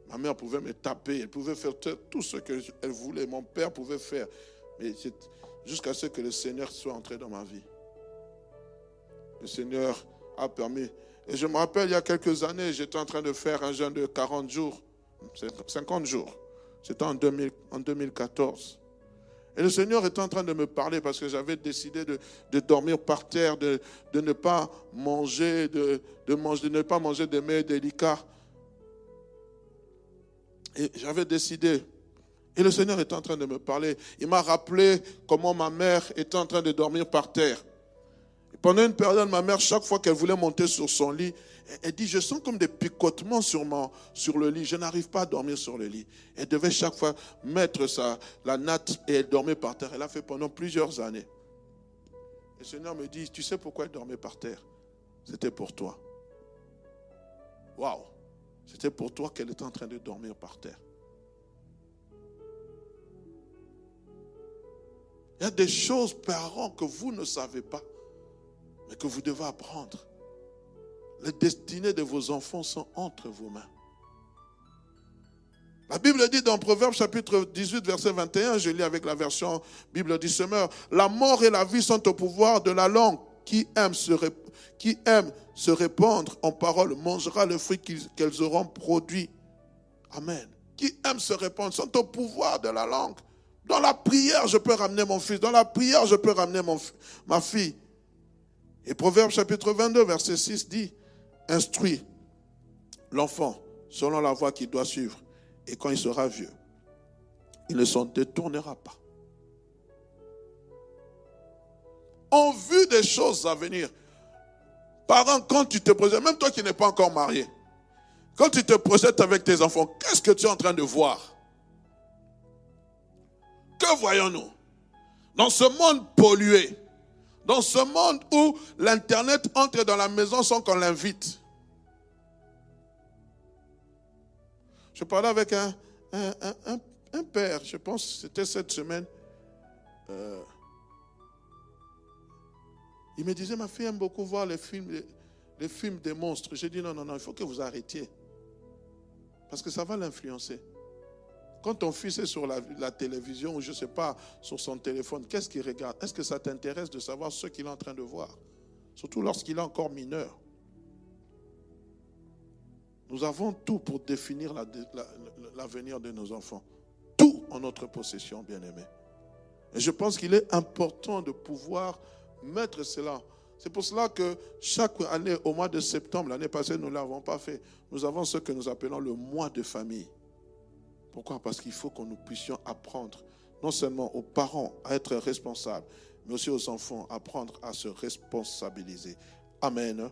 Ma mère pouvait me taper, elle pouvait faire tout ce qu'elle voulait. Mon père pouvait faire. Mais jusqu'à ce que le Seigneur soit entré dans ma vie. Le Seigneur a permis. Et je me rappelle, il y a quelques années, j'étais en train de faire un jeûne de 40 jours, 50 jours. C'était en 2014. Et le Seigneur était en train de me parler parce que j'avais décidé de dormir par terre, de ne pas manger, de ne pas manger des mets délicats. Et j'avais décidé. Et le Seigneur était en train de me parler. Il m'a rappelé comment ma mère était en train de dormir par terre. Et pendant une période, ma mère, chaque fois qu'elle voulait monter sur son lit, elle dit, je sens comme des picotements sur le lit. Je n'arrive pas à dormir sur le lit. Elle devait chaque fois mettre la natte et elle dormait par terre. Elle a fait pendant plusieurs années. Le Seigneur me dit, tu sais pourquoi elle dormait par terre? C'était pour toi. Waouh! C'était pour toi qu'elle était en train de dormir par terre. Il y a des choses, parents, que vous ne savez pas, mais que vous devez apprendre. Les destinées de vos enfants sont entre vos mains. La Bible dit dans Proverbes chapitre 18, verset 21, je lis avec la version Bible du Semeur, la mort et la vie sont au pouvoir de la langue. Qui aime se répandre en parole mangera le fruit qu'elles auront produit. Amen. Qui aime se répandre sont au pouvoir de la langue. Dans la prière, je peux ramener mon fils. Dans la prière, je peux ramener ma fille. Et Proverbes chapitre 22, verset 6 dit, instruis l'enfant selon la voie qu'il doit suivre. Et quand il sera vieux, il ne s'en détournera pas. En vue des choses à venir. Parents, quand tu te projettes, même toi qui n'es pas encore marié, quand tu te projettes avec tes enfants, qu'est-ce que tu es en train de voir? Que voyons-nous? Dans ce monde pollué, dans ce monde où l'Internet entre dans la maison sans qu'on l'invite. Je parlais avec un père, je pense que c'était cette semaine. Il me disait, ma fille aime beaucoup voir les films des monstres. J'ai dit, non, il faut que vous arrêtiez. Parce que ça va l'influencer. Quand ton fils est sur la télévision ou je ne sais pas, sur son téléphone, qu'est-ce qu'il regarde? Est-ce que ça t'intéresse de savoir ce qu'il est en train de voir? Surtout lorsqu'il est encore mineur. Nous avons tout pour définir l'avenir de nos enfants. Tout en notre possession, bien-aimés. Et je pense qu'il est important de pouvoir mettre cela. C'est pour cela que chaque année, au mois de septembre, l'année passée, nous ne l'avons pas fait. Nous avons ce que nous appelons le mois de famille. Pourquoi? Parce qu'il faut que nous puissions apprendre, non seulement aux parents à être responsables, mais aussi aux enfants à apprendre à se responsabiliser. Amen.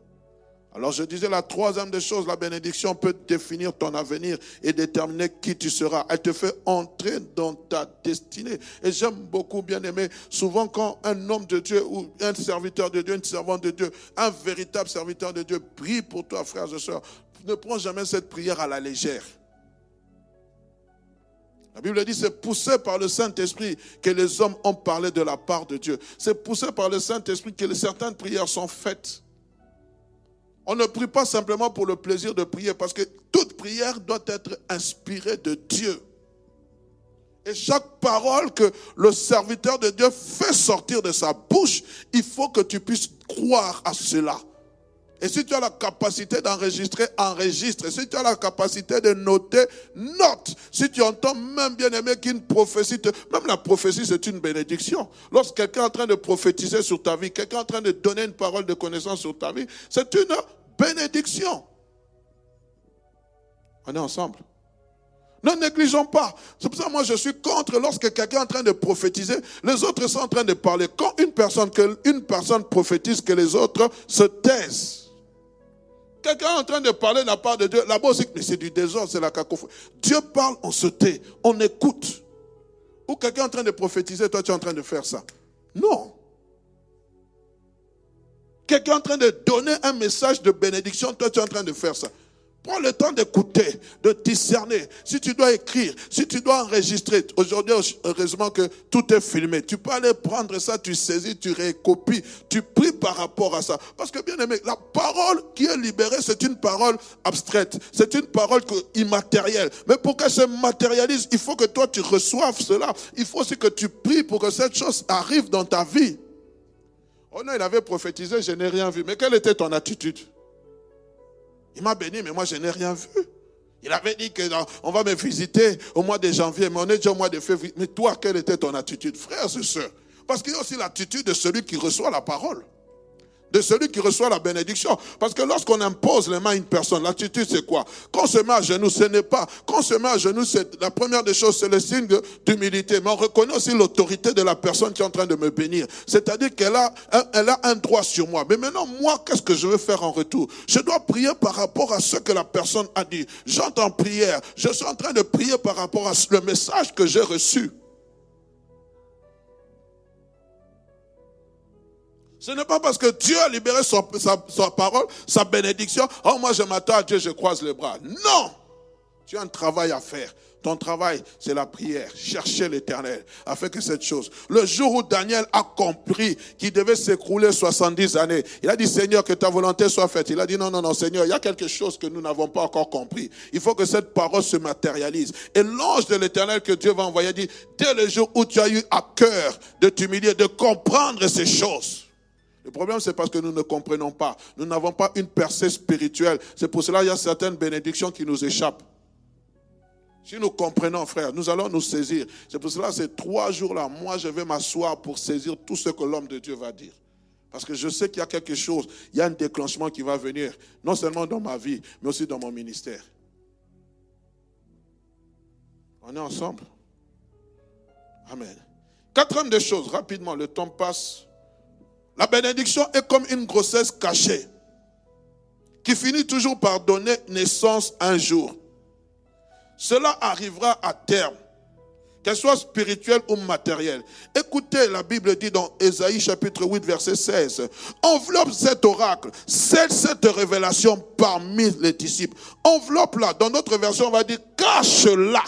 Alors je disais la troisième des choses, la bénédiction peut définir ton avenir et déterminer qui tu seras. Elle te fait entrer dans ta destinée. Et j'aime beaucoup, bien aimé, souvent quand un homme de Dieu ou un serviteur de Dieu, une servante de Dieu, un véritable serviteur de Dieu prie pour toi, frères et sœurs, ne prends jamais cette prière à la légère. La Bible dit, c'est poussé par le Saint-Esprit que les hommes ont parlé de la part de Dieu. C'est poussé par le Saint-Esprit que certaines prières sont faites. On ne prie pas simplement pour le plaisir de prier, parce que toute prière doit être inspirée de Dieu. Et chaque parole que le serviteur de Dieu fait sortir de sa bouche, il faut que tu puisses croire à cela. Et si tu as la capacité d'enregistrer, enregistre. Et si tu as la capacité de noter, note. Si tu entends même, bien aimé, qu'une prophétie, même la prophétie, c'est une bénédiction. Lorsque quelqu'un est en train de prophétiser sur ta vie, quelqu'un est en train de donner une parole de connaissance sur ta vie, c'est une bénédiction. On est ensemble. Ne négligeons pas. C'est pour ça que moi je suis contre lorsque quelqu'un est en train de prophétiser, les autres sont en train de parler. Quand une personne prophétise, que les autres se taisent. Quelqu'un est en train de parler de la part de Dieu. Là-bas aussi, mais c'est du désordre, c'est la cacophonie. Dieu parle, on se tait, on écoute. Ou quelqu'un est en train de prophétiser, toi tu es en train de faire ça. Non. Quelqu'un est en train de donner un message de bénédiction, toi tu es en train de faire ça. Prends le temps d'écouter, de discerner. Si tu dois écrire, si tu dois enregistrer. Aujourd'hui, heureusement que tout est filmé. Tu peux aller prendre ça, tu saisis, tu recopies, tu pries par rapport à ça. Parce que bien aimé, la parole qui est libérée, c'est une parole abstraite. C'est une parole immatérielle. Mais pour qu'elle se matérialise, il faut que toi tu reçoives cela. Il faut aussi que tu pries pour que cette chose arrive dans ta vie. Oh non, il avait prophétisé, je n'ai rien vu. Mais quelle était ton attitude? Il m'a béni, mais moi, je n'ai rien vu. Il avait dit qu'on va me visiter au mois de janvier, mais on est déjà au mois de février. Mais toi, quelle était ton attitude, frères et sœurs? Parce qu'il y a aussi l'attitude de celui qui reçoit la parole. De celui qui reçoit la bénédiction. Parce que lorsqu'on impose les mains à une personne, l'attitude c'est quoi? Quand on se met à genoux, ce n'est pas. Quand on se met à genoux, la première des choses, c'est le signe d'humilité. Mais on reconnaît aussi l'autorité de la personne qui est en train de me bénir. C'est-à-dire qu'elle a un droit sur moi. Mais maintenant, moi, qu'est-ce que je veux faire en retour? Je dois prier par rapport à ce que la personne a dit. J'entends en prière. Je suis en train de prier par rapport à le message que j'ai reçu. Ce n'est pas parce que Dieu a libéré sa parole, sa bénédiction. Oh, moi je m'attends à Dieu, je croise les bras. Non! Tu as un travail à faire. Ton travail, c'est la prière. Chercher l'Éternel afin que cette chose. Le jour où Daniel a compris qu'il devait s'écrouler 70 années, il a dit, Seigneur, que ta volonté soit faite. Il a dit, non, Seigneur, il y a quelque chose que nous n'avons pas encore compris. Il faut que cette parole se matérialise. Et l'ange de l'Éternel que Dieu va envoyer dit, dès le jour où tu as eu à cœur de t'humilier, de comprendre ces choses. Le problème, c'est parce que nous ne comprenons pas. Nous n'avons pas une percée spirituelle. C'est pour cela qu'il y a certaines bénédictions qui nous échappent. Si nous comprenons, frère, nous allons nous saisir. C'est pour cela que ces 3 jours-là, moi, je vais m'asseoir pour saisir tout ce que l'homme de Dieu va dire. Parce que je sais qu'il y a quelque chose, il y a un déclenchement qui va venir, non seulement dans ma vie, mais aussi dans mon ministère. On est ensemble? Amen. 4e des choses, rapidement, le temps passe. La bénédiction est comme une grossesse cachée qui finit toujours par donner naissance un jour. Cela arrivera à terme, qu'elle soit spirituelle ou matérielle. Écoutez, la Bible dit dans Ésaïe chapitre 8 verset 16, enveloppe cet oracle, cette révélation parmi les disciples. Enveloppe-la. Dans notre version, on va dire cache-la.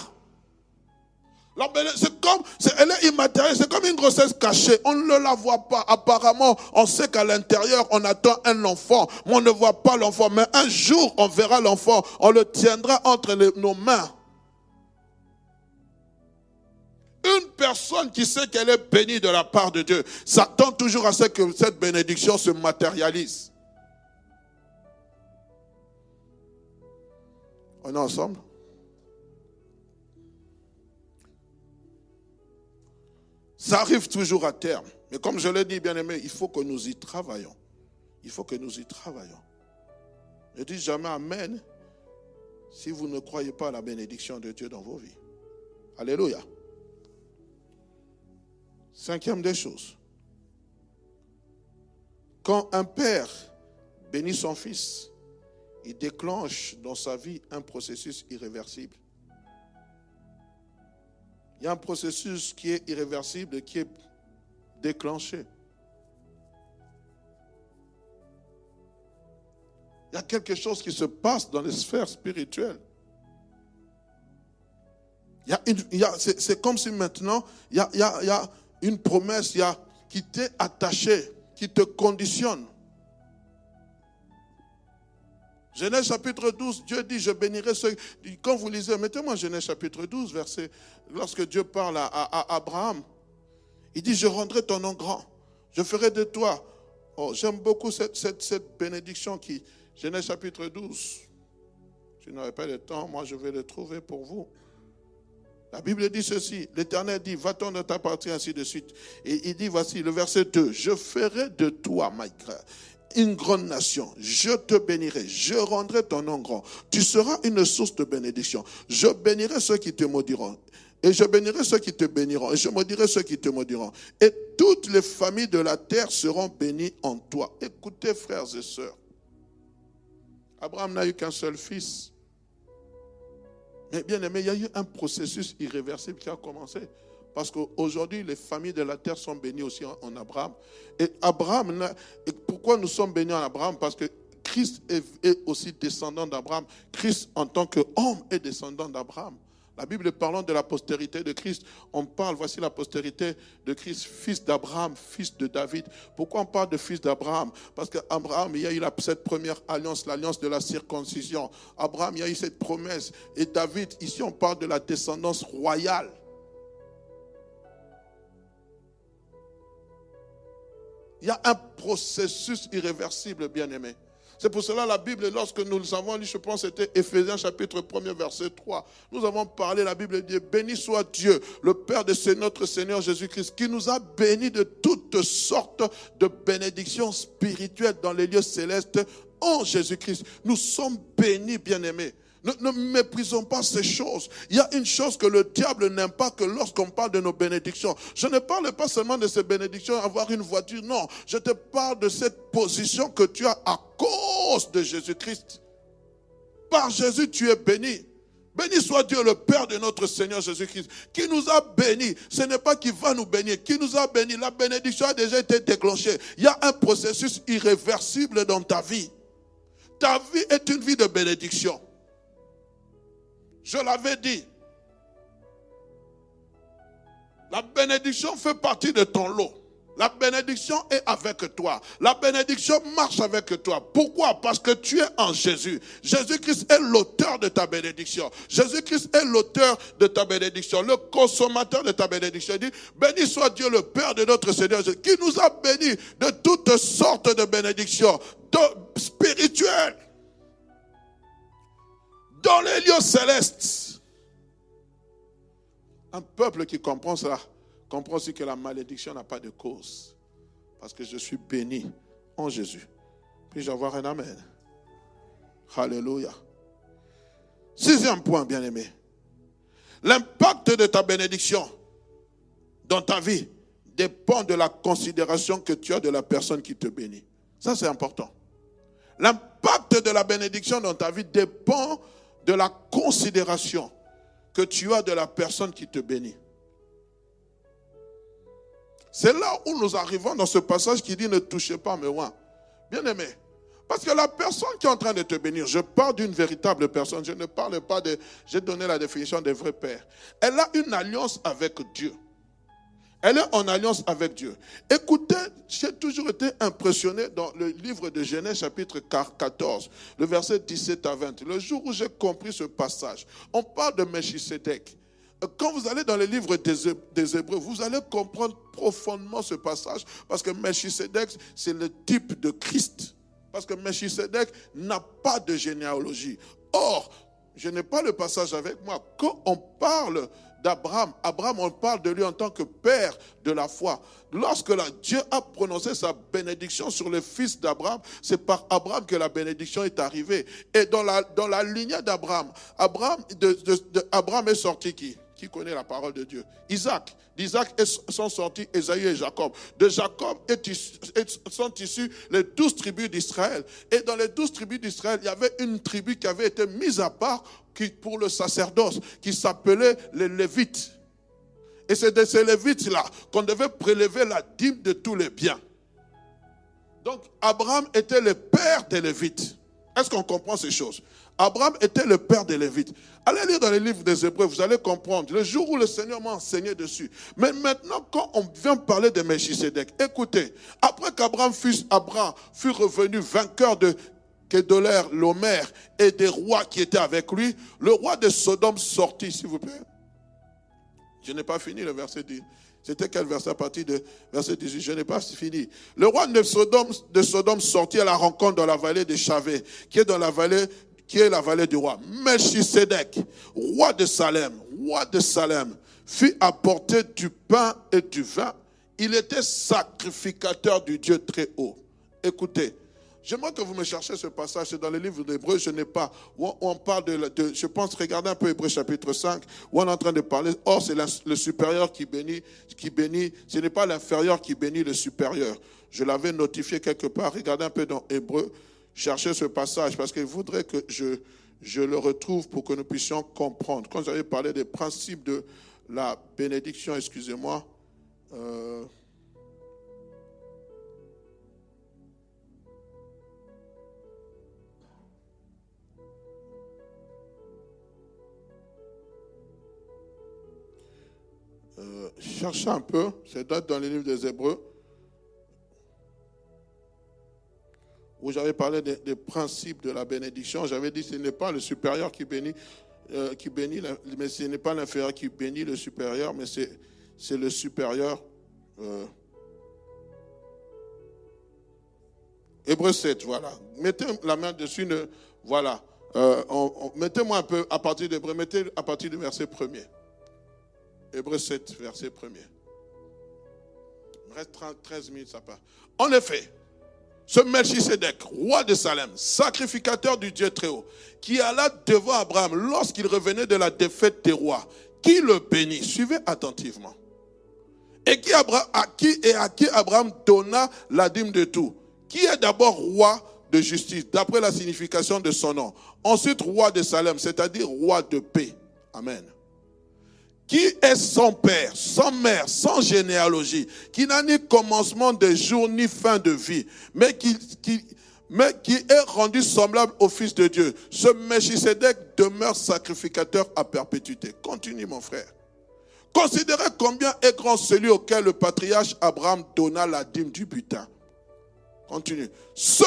Elle est immatérielle, c'est comme une grossesse cachée. On ne la voit pas. Apparemment, on sait qu'à l'intérieur, on attend un enfant, mais on ne voit pas l'enfant. Mais un jour, on verra l'enfant. On le tiendra entre nos mains. Une personne qui sait qu'elle est bénie de la part de Dieu s'attend toujours à ce que cette bénédiction se matérialise. On est ensemble? Ça arrive toujours à terme. Mais comme je l'ai dit, bien aimé, il faut que nous y travaillons. Il faut que nous y travaillons. Ne dites jamais Amen si vous ne croyez pas à la bénédiction de Dieu dans vos vies. Alléluia. 5e des choses. Quand un père bénit son fils, il déclenche dans sa vie un processus irréversible. Il y a un processus qui est irréversible et qui est déclenché. Il y a quelque chose qui se passe dans les sphères spirituelles. C'est comme si maintenant, il y a une promesse qui t'est attachée, qui te conditionne. Genèse chapitre 12, Dieu dit, je bénirai ceux... Quand vous lisez, mettez-moi Genèse chapitre 12, verset... Lorsque Dieu parle à Abraham, il dit, je rendrai ton nom grand. Je ferai de toi... Oh, j'aime beaucoup cette bénédiction qui... Genèse chapitre 12. Tu n'aurais pas le temps, moi je vais le trouver pour vous. La Bible dit ceci, l'Éternel dit, va-t'en de ta patrie, ainsi de suite. Et il dit, voici le verset 2, je ferai de toi, my frère, une grande nation, je te bénirai, je rendrai ton nom grand. Tu seras une source de bénédiction. Je bénirai ceux qui te maudiront. Et je bénirai ceux qui te béniront. Et je maudirai ceux qui te maudiront. Et toutes les familles de la terre seront bénies en toi. Écoutez, frères et sœurs. Abraham n'a eu qu'un seul fils. Mais bien aimé, il y a eu un processus irréversible qui a commencé. Parce qu'aujourd'hui, les familles de la terre sont bénies aussi en Abraham. Et Abraham, pourquoi nous sommes bénis en Abraham? Parce que Christ est aussi descendant d'Abraham. Christ, en tant qu'homme, est descendant d'Abraham. La Bible parlant de la postérité de Christ, on parle, voici la postérité de Christ, fils d'Abraham, fils de David. Pourquoi on parle de fils d'Abraham? Parce qu'Abraham, il y a eu cette première alliance, l'alliance de la circoncision. Abraham, il y a eu cette promesse. Et David, ici on parle de la descendance royale. Il y a un processus irréversible, bien-aimé. C'est pour cela la Bible, lorsque nous avons lu, je pense c'était Éphésiens chapitre 1er verset 3, nous avons parlé, la Bible dit, béni soit Dieu, le Père de notre Seigneur Jésus-Christ, qui nous a bénis de toutes sortes de bénédictions spirituelles dans les lieux célestes en Jésus-Christ. Nous sommes bénis, bien-aimés. Ne méprisons pas ces choses. Il y a une chose que le diable n'aime pas, que lorsqu'on parle de nos bénédictions. Je ne parle pas seulement de ces bénédictions, avoir une voiture, non. Je te parle de cette position que tu as à cause de Jésus-Christ. Par Jésus, tu es béni. Béni soit Dieu, le Père de notre Seigneur Jésus-Christ, qui nous a bénis. Ce n'est pas qui va nous bénir, qui nous a bénis. La bénédiction a déjà été déclenchée. Il y a un processus irréversible dans ta vie. Ta vie est une vie de bénédiction. Je l'avais dit. La bénédiction fait partie de ton lot. La bénédiction est avec toi. La bénédiction marche avec toi. Pourquoi? Parce que tu es en Jésus. Jésus-Christ est l'auteur de ta bénédiction. Jésus-Christ est l'auteur de ta bénédiction. Le consommateur de ta bénédiction. Il dit, béni soit Dieu le Père de notre Seigneur Jésus, qui nous a bénis de toutes sortes de bénédictions spirituelles. Dans les lieux célestes. Un peuple qui comprend cela, comprend aussi que la malédiction n'a pas de cause. Parce que je suis béni en Jésus. Puis-je avoir un amen? Alléluia. 6e point, bien-aimé. L'impact de ta bénédiction dans ta vie dépend de la considération que tu as de la personne qui te bénit. Ça, c'est important. L'impact de la bénédiction dans ta vie dépend de la considération que tu as de la personne qui te bénit. C'est là où nous arrivons dans ce passage qui dit ne touchez pas mes oins. Bien aimé, parce que la personne qui est en train de te bénir, je parle d'une véritable personne, je ne parle pas de, j'ai donné la définition des vrais pères. Elle a une alliance avec Dieu. Elle est en alliance avec Dieu. Écoutez, j'ai toujours été impressionné dans le livre de Genèse chapitre 14, le verset 17 à 20. Le jour où j'ai compris ce passage, on parle de Melchisédek. Quand vous allez dans le livre des Hébreux, vous allez comprendre profondément ce passage parce que Melchisédek, c'est le type de Christ. Parce que Melchisédek n'a pas de généalogie. Or, je n'ai pas le passage avec moi. Quand on parle d'Abraham, on parle de lui en tant que père de la foi. Lorsque Dieu a prononcé sa bénédiction sur le fils d'Abraham, c'est par Abraham que la bénédiction est arrivée. Et dans la lignée d'Abraham, Abraham est sorti qui? Qui connaît la parole de Dieu? Isaac. D'Isaac sont sortis Ésaü et Jacob. De Jacob sont issus les 12 tribus d'Israël. Et dans les 12 tribus d'Israël, il y avait une tribu qui avait été mise à part pour le sacerdoce, qui s'appelait les Lévites. Et c'est de ces Lévites-là qu'on devait prélever la dîme de tous les biens. Donc, Abraham était le père des Lévites. Est-ce qu'on comprend ces choses? Abraham était le père des Lévites. Allez lire dans les livres des Hébreux, vous allez comprendre. Le jour où le Seigneur m'a enseigné dessus. Mais maintenant, quand on vient parler de Melchisédek, écoutez, après qu'Abraham fut revenu vainqueur de Kedorlaomer, l'Omer, et des rois qui étaient avec lui, le roi de Sodome sortit, s'il vous plaît. Je n'ai pas fini le verset 10. C'était quel verset à partir de verset 18? Je n'ai pas fini. Le roi de Sodome sortit à la rencontre dans la vallée de Chavé, qui est la vallée du roi. Melchisédek, roi de Salem, fit apporter du pain et du vin. Il était sacrificateur du Dieu très haut. Écoutez, j'aimerais que vous me cherchiez ce passage, c'est dans le livre d'Hébreux, je n'ai pas, où on parle je pense, regardez un peu Hébreux chapitre 5, où on est en train de parler, or c'est le supérieur qui bénit, ce n'est pas l'inférieur qui bénit le supérieur. Je l'avais notifié quelque part, regardez un peu dans Hébreux, cherchez ce passage, parce qu'il voudrait que je le retrouve pour que nous puissions comprendre. Quand j'avais parlé des principes de la bénédiction, excusez-moi, cherchez un peu, c'est date dans les livres des Hébreux, où j'avais parlé des principes de la bénédiction. J'avais dit que ce n'est pas le supérieur qui bénit, mais ce n'est pas l'inférieur qui bénit le supérieur, mais c'est le supérieur. Hébreux 7, voilà. Mettez la main dessus, voilà. Mettez-moi un peu à partir d'Hébreux, mettez à partir du verset 1er. Hébreux 7, verset 1er. Il me reste 13 minutes, ça part. En effet, ce Melchisédek, roi de Salem, sacrificateur du Dieu très haut, qui alla devant Abraham lorsqu'il revenait de la défaite des rois, qui le bénit, suivez attentivement, et à qui Abraham donna la dîme de tout, qui est d'abord roi de justice, d'après la signification de son nom, ensuite roi de Salem, c'est-à-dire roi de paix. Amen. Qui est sans père, sans mère, sans généalogie, qui n'a ni commencement de jour ni fin de vie, mais qui est rendu semblable au Fils de Dieu. Ce Melchisédek demeure sacrificateur à perpétuité. Continue mon frère. Considérez combien est grand celui auquel le patriarche Abraham donna la dîme du butin. Continue. Ceux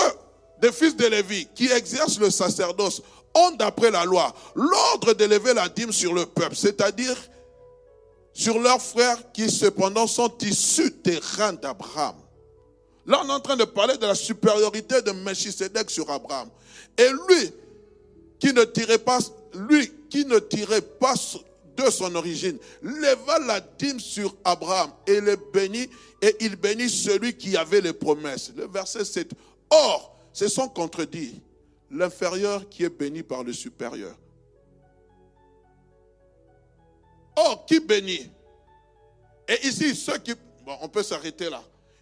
des fils de Lévi qui exercent le sacerdoce ont d'après la loi l'ordre d'élever la dîme sur le peuple, c'est-à-dire sur leurs frères qui cependant sont issus des reins d'Abraham. Là, on est en train de parler de la supériorité de Melchisédek sur Abraham. Et lui qui ne tirait pas de son origine, leva la dîme sur Abraham et le bénit, et il bénit celui qui avait les promesses. Le verset 7. Or, c'est son contredit, l'inférieur qui est béni par le supérieur. Or, qui bénit? Et ici, on peut s'arrêter là.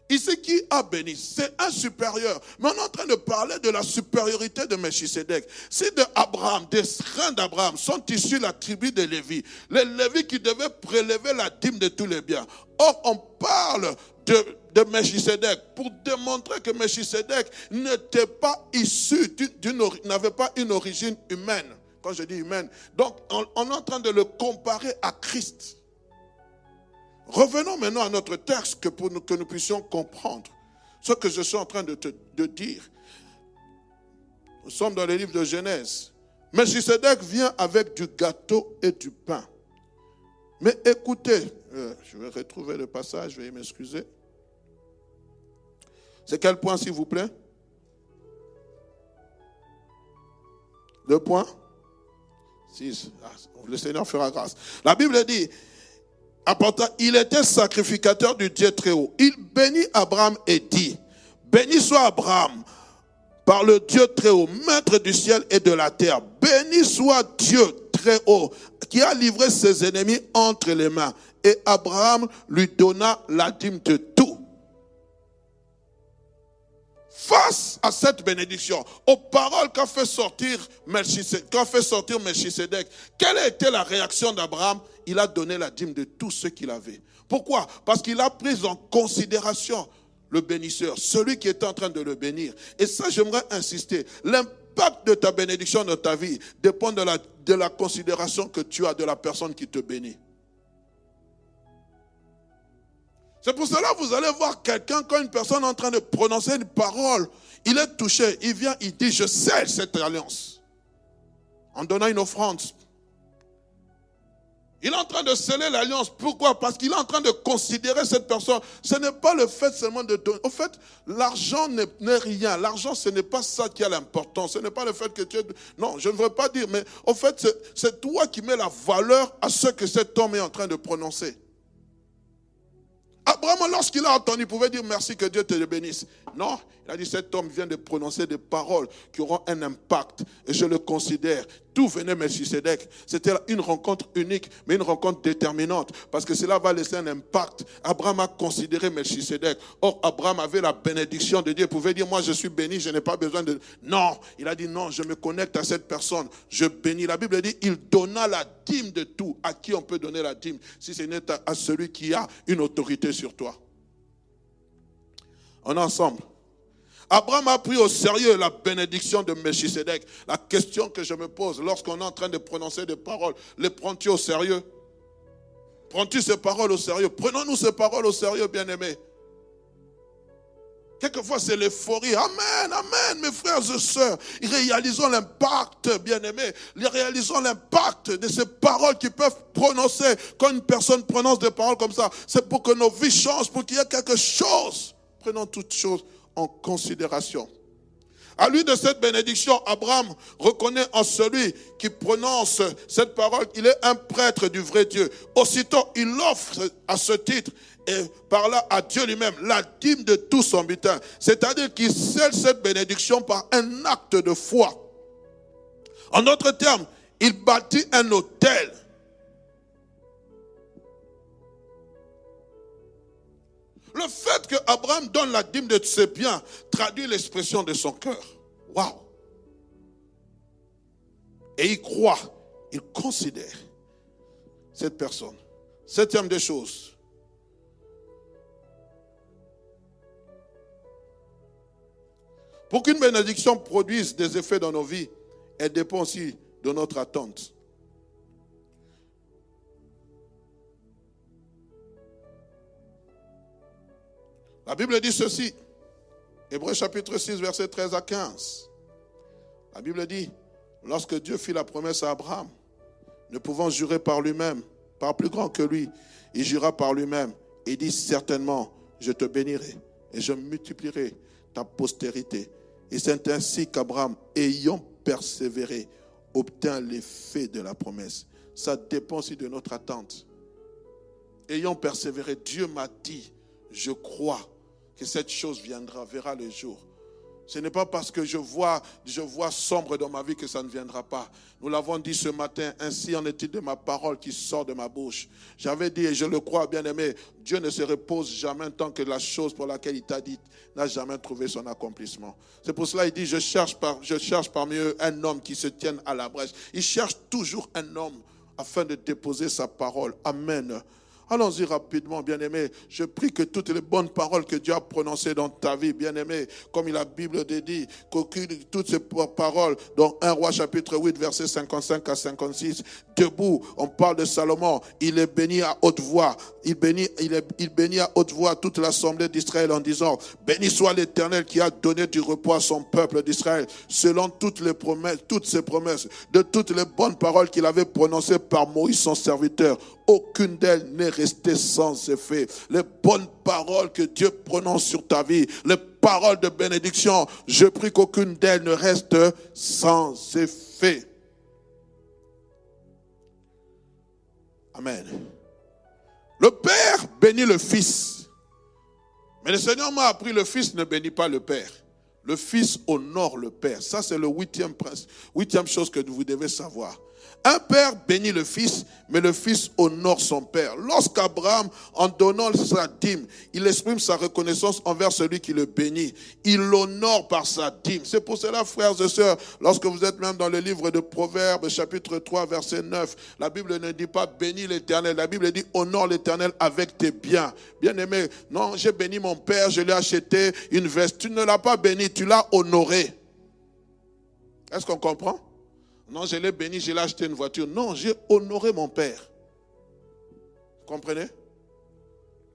Ici, qui a béni? C'est un supérieur. Mais on est en train de parler de la supériorité de Melchisédek. Si des reins d'Abraham sont issus de la tribu de Lévi, les Lévis qui devaient prélever la dîme de tous les biens. Or, on parle de Melchisédek pour démontrer que Melchisédek n'était pas issu n'avait pas une origine humaine. Quand je dis humaine, donc on est en train de le comparer à Christ. Revenons maintenant à notre texte que nous puissions comprendre ce que je suis en train de dire. Nous sommes dans le livre de Genèse. Melchisédek vient avec du gâteau et du pain. Mais écoutez, je vais retrouver le passage, veuillez m'excuser. C'est quel point, s'il vous plaît? Le point 6. Le Seigneur fera grâce. La Bible dit, il était sacrificateur du Dieu très haut. Il bénit Abraham et dit, béni soit Abraham par le Dieu très haut, maître du ciel et de la terre. Béni soit Dieu très haut, qui a livré ses ennemis entre les mains. Et Abraham lui donna la dîme de tout. Face à cette bénédiction, aux paroles qu'a fait sortir Melchisédek, quelle a été la réaction d'Abraham? Il a donné la dîme de tout ce qu'il avait. Pourquoi? Parce qu'il a pris en considération le bénisseur, celui qui était en train de le bénir. Et ça, j'aimerais insister. L'impact de ta bénédiction dans ta vie dépend de la considération que tu as de la personne qui te bénit. C'est pour cela que vous allez voir quelqu'un, quand une personne est en train de prononcer une parole, il est touché, il vient, il dit, je scelle cette alliance. En donnant une offrande. Il est en train de sceller l'alliance. Pourquoi? Parce qu'il est en train de considérer cette personne. Ce n'est pas le fait seulement de donner. En fait, l'argent n'est rien. L'argent, ce n'est pas ça qui a l'importance. Ce n'est pas le fait que tu es... Non, je ne veux pas dire, mais en fait, c'est toi qui mets la valeur à ce que cet homme est en train de prononcer. Abraham, lorsqu'il a entendu, il pouvait dire merci, que Dieu te bénisse. Non, il a dit cet homme vient de prononcer des paroles qui auront un impact. Et je le considère. D'où venait Melchisédek? C'était une rencontre unique, mais une rencontre déterminante. Parce que cela va laisser un impact. Abraham a considéré Melchisédek. Or, Abraham avait la bénédiction de Dieu. Il pouvait dire, moi je suis béni, je n'ai pas besoin de... Non, il a dit, non, je me connecte à cette personne. Je bénis. La Bible dit, il donna la dîme de tout. À qui on peut donner la dîme? Si ce n'est à celui qui a une autorité sur toi. On est ensemble. Abraham a pris au sérieux la bénédiction de Melchisédek. La question que je me pose lorsqu'on est en train de prononcer des paroles, les prends-tu au sérieux? Prends-tu ces paroles au sérieux? Prenons-nous ces paroles au sérieux, bien-aimés. Quelquefois, c'est l'euphorie. Amen, amen, mes frères et sœurs. Réalisons l'impact, bien-aimés. Réalisons l'impact de ces paroles qui peuvent prononcer. Quand une personne prononce des paroles comme ça, c'est pour que nos vies changent, pour qu'il y ait quelque chose. Prenons toutes choses en considération. À lui de cette bénédiction, Abraham reconnaît en celui qui prononce cette parole, il est un prêtre du vrai Dieu. Aussitôt, il offre à ce titre et par là à Dieu lui-même la dîme de tout son butin. C'est-à-dire qu'il scelle cette bénédiction par un acte de foi. En d'autres termes, il bâtit un autel. Le fait que Abraham donne la dîme de ses biens traduit l'expression de son cœur. Waouh! Et il croit, il considère cette personne. Septième des choses. Pour qu'une bénédiction produise des effets dans nos vies, elle dépend aussi de notre attente. La Bible dit ceci, Hébreux chapitre 6, versets 13 à 15. La Bible dit, lorsque Dieu fit la promesse à Abraham, ne pouvant jurer par lui-même, par plus grand que lui, il jura par lui-même et dit, certainement, je te bénirai et je multiplierai ta postérité. Et c'est ainsi qu'Abraham, ayant persévéré, obtint l'effet de la promesse. Ça dépend aussi de notre attente. Ayant persévéré, Dieu m'a dit, je crois que cette chose verra le jour. Ce n'est pas parce que je vois sombre dans ma vie que ça ne viendra pas. Nous l'avons dit ce matin, ainsi en est-il de ma parole qui sort de ma bouche. J'avais dit, et je le crois bien aimé, Dieu ne se repose jamais tant que la chose pour laquelle il t'a dit n'a jamais trouvé son accomplissement. C'est pour cela qu'il dit, je cherche parmi eux un homme qui se tienne à la brèche. Il cherche toujours un homme afin de déposer sa parole. Amen. Allons-y rapidement, bien-aimé. Je prie que toutes les bonnes paroles que Dieu a prononcées dans ta vie, bien-aimé, comme la Bible dit, toutes ces paroles, dans 1 Roi chapitre 8, versets 55 à 56, debout, on parle de Salomon, il est béni à haute voix. Il bénit à haute voix toute l'assemblée d'Israël en disant, béni soit l'Éternel qui a donné du repos à son peuple d'Israël, selon toutes ses promesses, de toutes les bonnes paroles qu'il avait prononcées par Moïse son serviteur. Aucune d'elles n'est restée sans effet. Les bonnes paroles que Dieu prononce sur ta vie, les paroles de bénédiction, je prie qu'aucune d'elles ne reste sans effet. Amen. Le Père bénit le Fils. Mais le Seigneur m'a appris, le Fils ne bénit pas le Père. Le Fils honore le Père. Ça, c'est le huitième chose que vous devez savoir. Un père bénit le fils, mais le fils honore son père. Lorsqu'Abraham, en donnant sa dîme, il exprime sa reconnaissance envers celui qui le bénit. Il l'honore par sa dîme. C'est pour cela, frères et sœurs, lorsque vous êtes même dans le livre de Proverbes, chapitre 3, verset 9, la Bible ne dit pas bénis l'Éternel. La Bible dit honore l'Éternel avec tes biens. Bien-aimé, non, j'ai béni mon père, je lui ai acheté une veste. Tu ne l'as pas béni, tu l'as honoré. Est-ce qu'on comprend? Non, je l'ai béni, je l'ai acheté une voiture. Non, j'ai honoré mon père. Vous comprenez?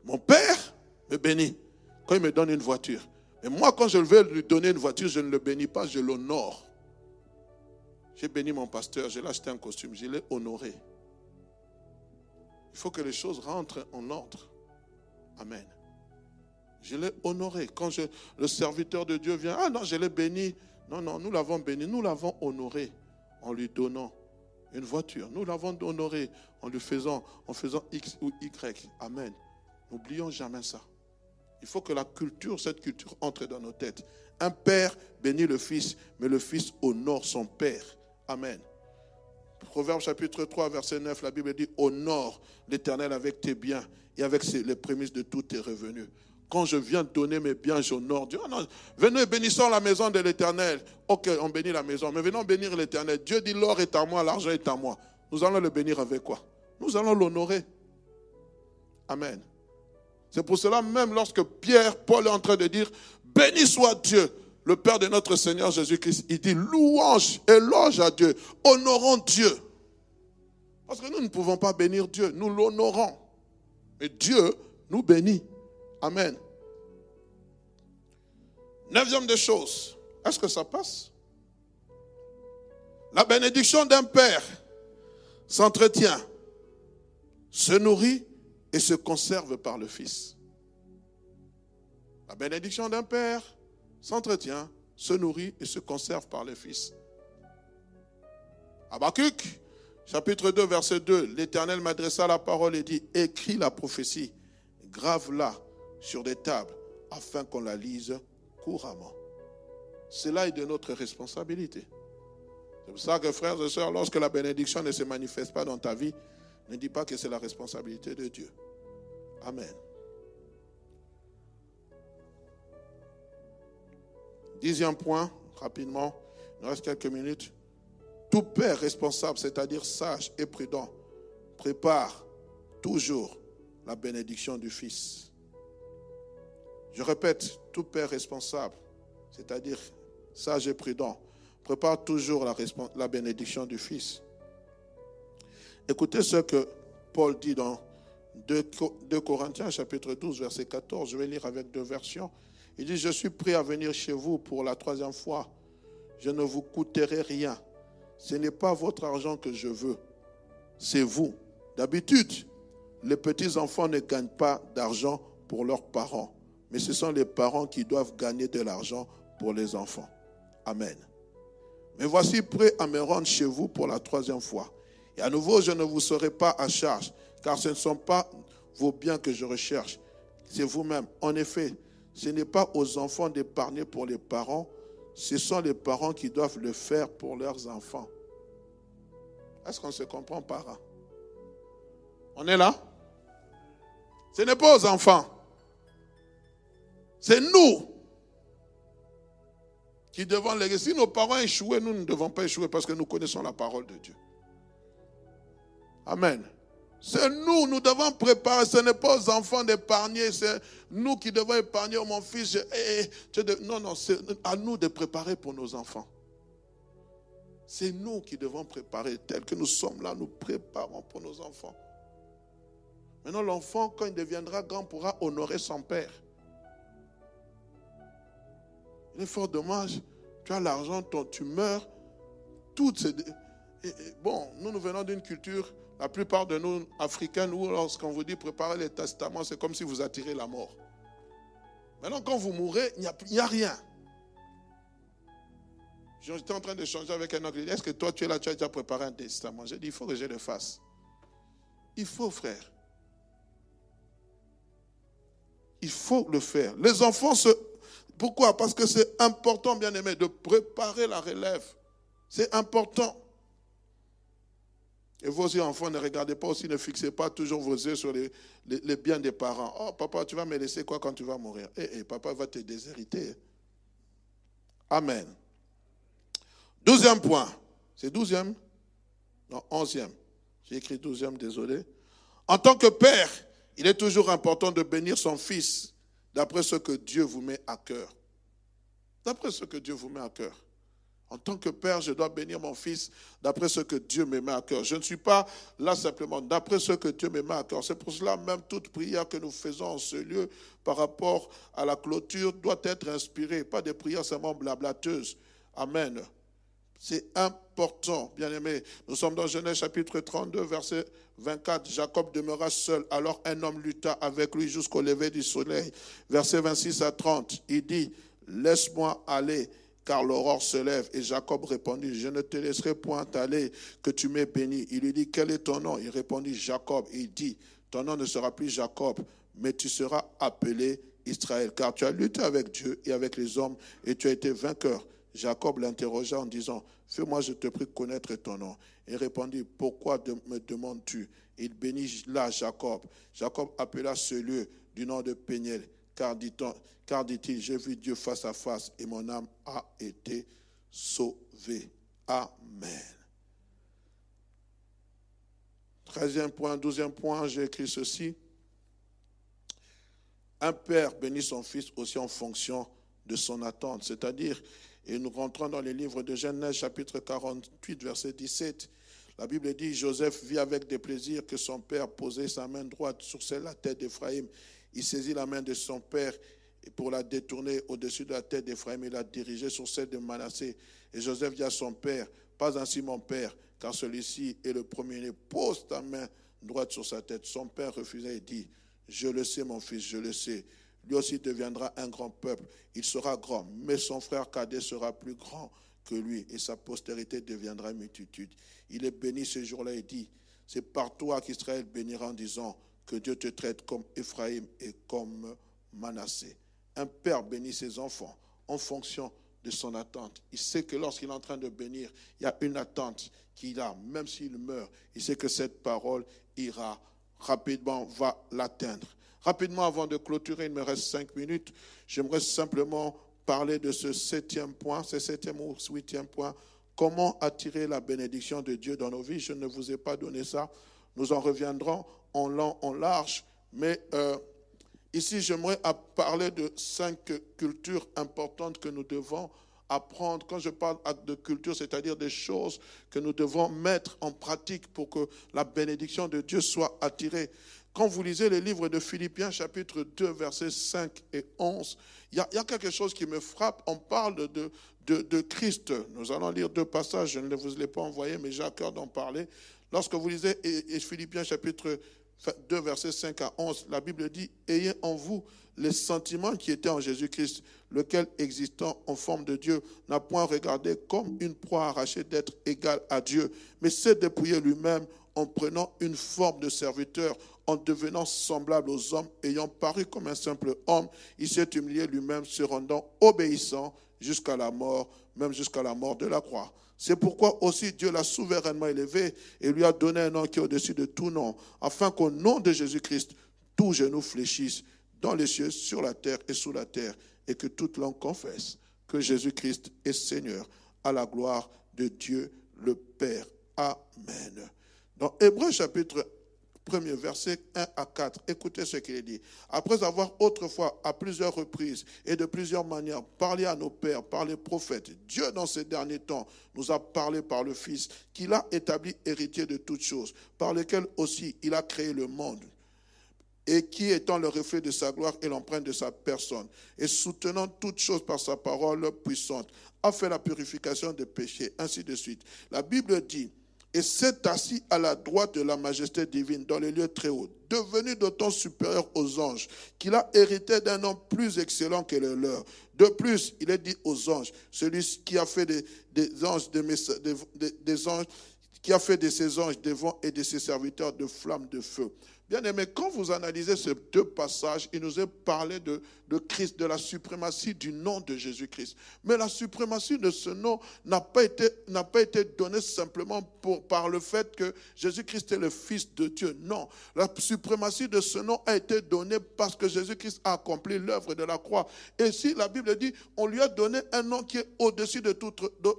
Mon père me bénit quand il me donne une voiture. Mais moi, quand je veux lui donner une voiture, je ne le bénis pas, je l'honore. J'ai béni mon pasteur, je l'ai acheté un costume, je l'ai honoré. Il faut que les choses rentrent en ordre. Amen. Je l'ai honoré. Quand le serviteur de Dieu vient, ah non, je l'ai béni. Non, nous l'avons béni, nous l'avons honoré. En lui donnant une voiture. Nous l'avons honoré en faisant X ou Y. Amen. N'oublions jamais ça. Il faut que cette culture entre dans nos têtes. Un père bénit le fils, mais le fils honore son père. Amen. Proverbe chapitre 3, verset 9, la Bible dit, honore l'Éternel avec tes biens et avec les prémices de tous tes revenus. Quand je viens donner mes biens, j'honore Dieu. Oh non, venez, bénissons la maison de l'Éternel. Ok, on bénit la maison, mais venons bénir l'Éternel. Dieu dit, l'or est à moi, l'argent est à moi. Nous allons le bénir avec quoi? Nous allons l'honorer. Amen. C'est pour cela, même lorsque Paul est en train de dire, béni soit Dieu, le Père de notre Seigneur Jésus-Christ, il dit, louange et éloge à Dieu. Honorons Dieu. Parce que nous ne pouvons pas bénir Dieu, nous l'honorons. Mais Dieu nous bénit. Amen. 9e des choses. Est-ce que ça passe? La bénédiction d'un père s'entretient, se nourrit et se conserve par le Fils. La bénédiction d'un père s'entretient, se nourrit et se conserve par le Fils. Habakkuk, chapitre 2, verset 2, l'Éternel m'adressa la parole et dit, écris la prophétie, grave-la sur des tables, afin qu'on la lise couramment. Cela est de notre responsabilité. C'est pour ça que, frères et sœurs, lorsque la bénédiction ne se manifeste pas dans ta vie, ne dis pas que c'est la responsabilité de Dieu. Amen. 10e point, rapidement, il nous reste quelques minutes. Tout père responsable, c'est-à-dire sage et prudent, prépare toujours la bénédiction du Fils. Je répète, tout père responsable, c'est-à-dire sage et prudent, prépare toujours la bénédiction du Fils. Écoutez ce que Paul dit dans 2 Corinthiens, chapitre 12, verset 14. Je vais lire avec 2 versions. Il dit, je suis prêt à venir chez vous pour la 3e fois. Je ne vous coûterai rien. Ce n'est pas votre argent que je veux, c'est vous. D'habitude, les petits-enfants ne gagnent pas d'argent pour leurs parents, mais ce sont les parents qui doivent gagner de l'argent pour les enfants. Amen. Mais voici prêt à me rendre chez vous pour la 3e fois. Et à nouveau, je ne vous serai pas à charge, car ce ne sont pas vos biens que je recherche, c'est vous-même. En effet, ce n'est pas aux enfants d'épargner pour les parents, ce sont les parents qui doivent le faire pour leurs enfants. Est-ce qu'on se comprend, parents? On est là? Ce n'est pas aux enfants. C'est nous qui devons léguer. Si nos parents échouaient, nous ne devons pas échouer parce que nous connaissons la parole de Dieu. Amen. C'est nous devons préparer. Ce n'est pas aux enfants d'épargner. C'est nous qui devons épargner. Oh, mon fils, non, c'est à nous de préparer pour nos enfants. C'est nous qui devons préparer. Tel que nous sommes là, nous préparons pour nos enfants. Maintenant, l'enfant, quand il deviendra grand, pourra honorer son père. Il est fort dommage. Tu as l'argent, tu meurs. Toutes ces... Bon, nous venons d'une culture... La plupart de nous, Africains, nous, lorsqu'on vous dit préparer les testaments, c'est comme si vous attirez la mort. Maintenant, quand vous mourrez, il n'y a rien. J'étais en train d'échanger avec un oncle. Est-ce que toi, tu es là, tu as déjà préparé un testament? J'ai dit, il faut que je le fasse. Il faut, frère. Il faut le faire. Les enfants, pourquoi? Parce que c'est important, bien aimé, de préparer la relève. C'est important. Et vos yeux, enfants, ne regardez pas aussi, ne fixez pas toujours vos yeux sur les biens des parents. Oh, papa, tu vas me laisser quoi quand tu vas mourir? Papa va te déshériter. Amen. 12e point. C'est 12e? Non, 11e. J'ai écrit 12e, désolé. En tant que père, il est toujours important de bénir son fils d'après ce que Dieu vous met à cœur. D'après ce que Dieu vous met à cœur. En tant que père, je dois bénir mon fils d'après ce que Dieu me met à cœur. Je ne suis pas là simplement d'après ce que Dieu me met à cœur. C'est pour cela même toute prière que nous faisons en ce lieu par rapport à la clôture doit être inspirée, pas des prières seulement blablateuses. Amen. C'est important, bien aimé. Nous sommes dans Genèse chapitre 32, verset 24. Jacob demeura seul, alors un homme lutta avec lui jusqu'au lever du soleil. Verset 26 à 30, il dit, laisse-moi aller, car l'aurore se lève. Et Jacob répondit, je ne te laisserai point aller, que tu m'aies béni. Il lui dit, quel est ton nom? Il répondit, Jacob. Il dit, ton nom ne sera plus Jacob, mais tu seras appelé Israël, car tu as lutté avec Dieu et avec les hommes, et tu as été vainqueur. Jacob l'interrogea en disant, fais-moi, je te prie, connaître ton nom. Il répondit, pourquoi me demandes-tu? Il bénit là Jacob. Jacob appela ce lieu du nom de Péniel, car dit-il, j'ai vu Dieu face à face et mon âme a été sauvée. Amen. 13e point, 12e point, j'ai écrit ceci. Un père bénit son fils aussi en fonction de son attente. C'est-à-dire, et nous rentrons dans les livres de Genèse, chapitre 48, verset 17. La Bible dit, Joseph vit avec des plaisirs que son père posait sa main droite sur celle de la tête d'Éphraïm. Il saisit la main de son père pour la détourner au-dessus de la tête d'Éphraïm et la diriger sur celle de Manassé. Et Joseph dit à son père, pas ainsi mon père, car celui-ci est le premier-né. Pose ta main droite sur sa tête. Son père refusait et dit, je le sais mon fils, je le sais. Lui aussi deviendra un grand peuple. Il sera grand, mais son frère cadet sera plus grand que lui et sa postérité deviendra une multitude. Il est béni ce jour-là et dit, c'est par toi qu'Israël bénira en disant que Dieu te traite comme Éphraïm et comme Manassé. Un père bénit ses enfants en fonction de son attente. Il sait que lorsqu'il est en train de bénir, il y a une attente qu'il a, même s'il meurt. Il sait que cette parole ira rapidement, va l'atteindre. Rapidement, avant de clôturer, il me reste 5 minutes, j'aimerais simplement parler de ce 7e point, ce 7e ou 8e point, comment attirer la bénédiction de Dieu dans nos vies. Je ne vous ai pas donné ça, nous en reviendrons en long, en large, mais ici j'aimerais parler de 5 cultures importantes que nous devons apprendre. Quand je parle de culture, c'est-à-dire des choses que nous devons mettre en pratique pour que la bénédiction de Dieu soit attirée. Quand vous lisez le livre de Philippiens, chapitre 2, versets 5 et 11, il y a quelque chose qui me frappe. On parle de Christ. Nous allons lire 2 passages, je ne vous les ai pas envoyés, mais j'ai à cœur d'en parler. Lorsque vous lisez Philippiens, chapitre 2, versets 5 à 11, la Bible dit « Ayez en vous les sentiments qui étaient en Jésus-Christ, lequel, existant en forme de Dieu, n'a point regardé comme une proie arrachée d'être égal à Dieu, mais s'est dépouillé lui-même en prenant une forme de serviteur, en devenant semblable aux hommes, ayant paru comme un simple homme, il s'est humilié lui-même, se rendant obéissant jusqu'à la mort, même jusqu'à la mort de la croix. C'est pourquoi aussi Dieu l'a souverainement élevé et lui a donné un nom qui est au-dessus de tout nom, afin qu'au nom de Jésus-Christ, tout genou fléchisse dans les cieux, sur la terre et sous la terre, et que toute langue confesse que Jésus-Christ est Seigneur, à la gloire de Dieu le Père. Amen. Dans Hébreux chapitre 1, verset 1 à 4, écoutez ce qu'il est dit. Après avoir autrefois, à plusieurs reprises et de plusieurs manières, parlé à nos pères par les prophètes, Dieu dans ces derniers temps nous a parlé par le Fils, qu'il a établi héritier de toutes choses, par lequel aussi il a créé le monde, et qui étant le reflet de sa gloire et l'empreinte de sa personne, et soutenant toutes choses par sa parole puissante, a fait la purification des péchés, ainsi de suite. La Bible dit, et s'est assis à la droite de la majesté divine dans les lieux très hauts, devenu d'autant supérieur aux anges, qu'il a hérité d'un nom plus excellent que le leur. De plus, il est dit aux anges, celui qui a fait des anges, des anges, qui a fait de ses anges des vents et de ses serviteurs de flammes de feu. Bien aimé, quand vous analysez ces 2 passages, il nous est parlé de Christ, de la suprématie du nom de Jésus-Christ. Mais la suprématie de ce nom n'a pas été donnée simplement par le fait que Jésus-Christ est le Fils de Dieu. Non, la suprématie de ce nom a été donnée parce que Jésus-Christ a accompli l'œuvre de la croix. Et si la Bible dit, on lui a donné un nom qui est au-dessus de tout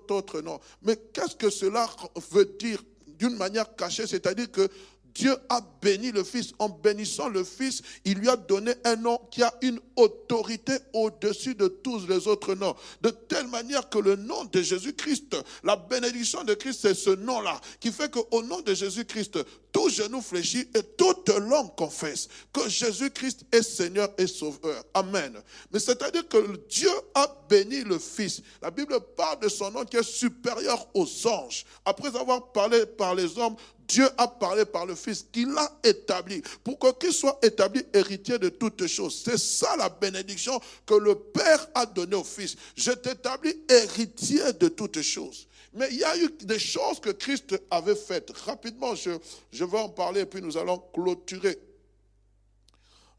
autre nom. Mais qu'est-ce que cela veut dire d'une manière cachée? C'est-à-dire que Dieu a béni le Fils. En bénissant le Fils, il lui a donné un nom qui a une autorité au-dessus de tous les autres noms. De telle manière que le nom de Jésus-Christ, la bénédiction de Christ, c'est ce nom-là, qui fait qu'au nom de Jésus-Christ, tout genou fléchit et toute langue confesse que Jésus-Christ est Seigneur et Sauveur. Amen. Mais c'est-à-dire que Dieu a béni le Fils. La Bible parle de son nom qui est supérieur aux anges. Après avoir parlé par les hommes, Dieu a parlé par le Fils qu'il a établi pour qu'il soit établi héritier de toutes choses. C'est ça la bénédiction que le Père a donnée au Fils. Je t'établis héritier de toutes choses. Mais il y a eu des choses que Christ avait faites. Rapidement, je vais en parler et puis nous allons clôturer.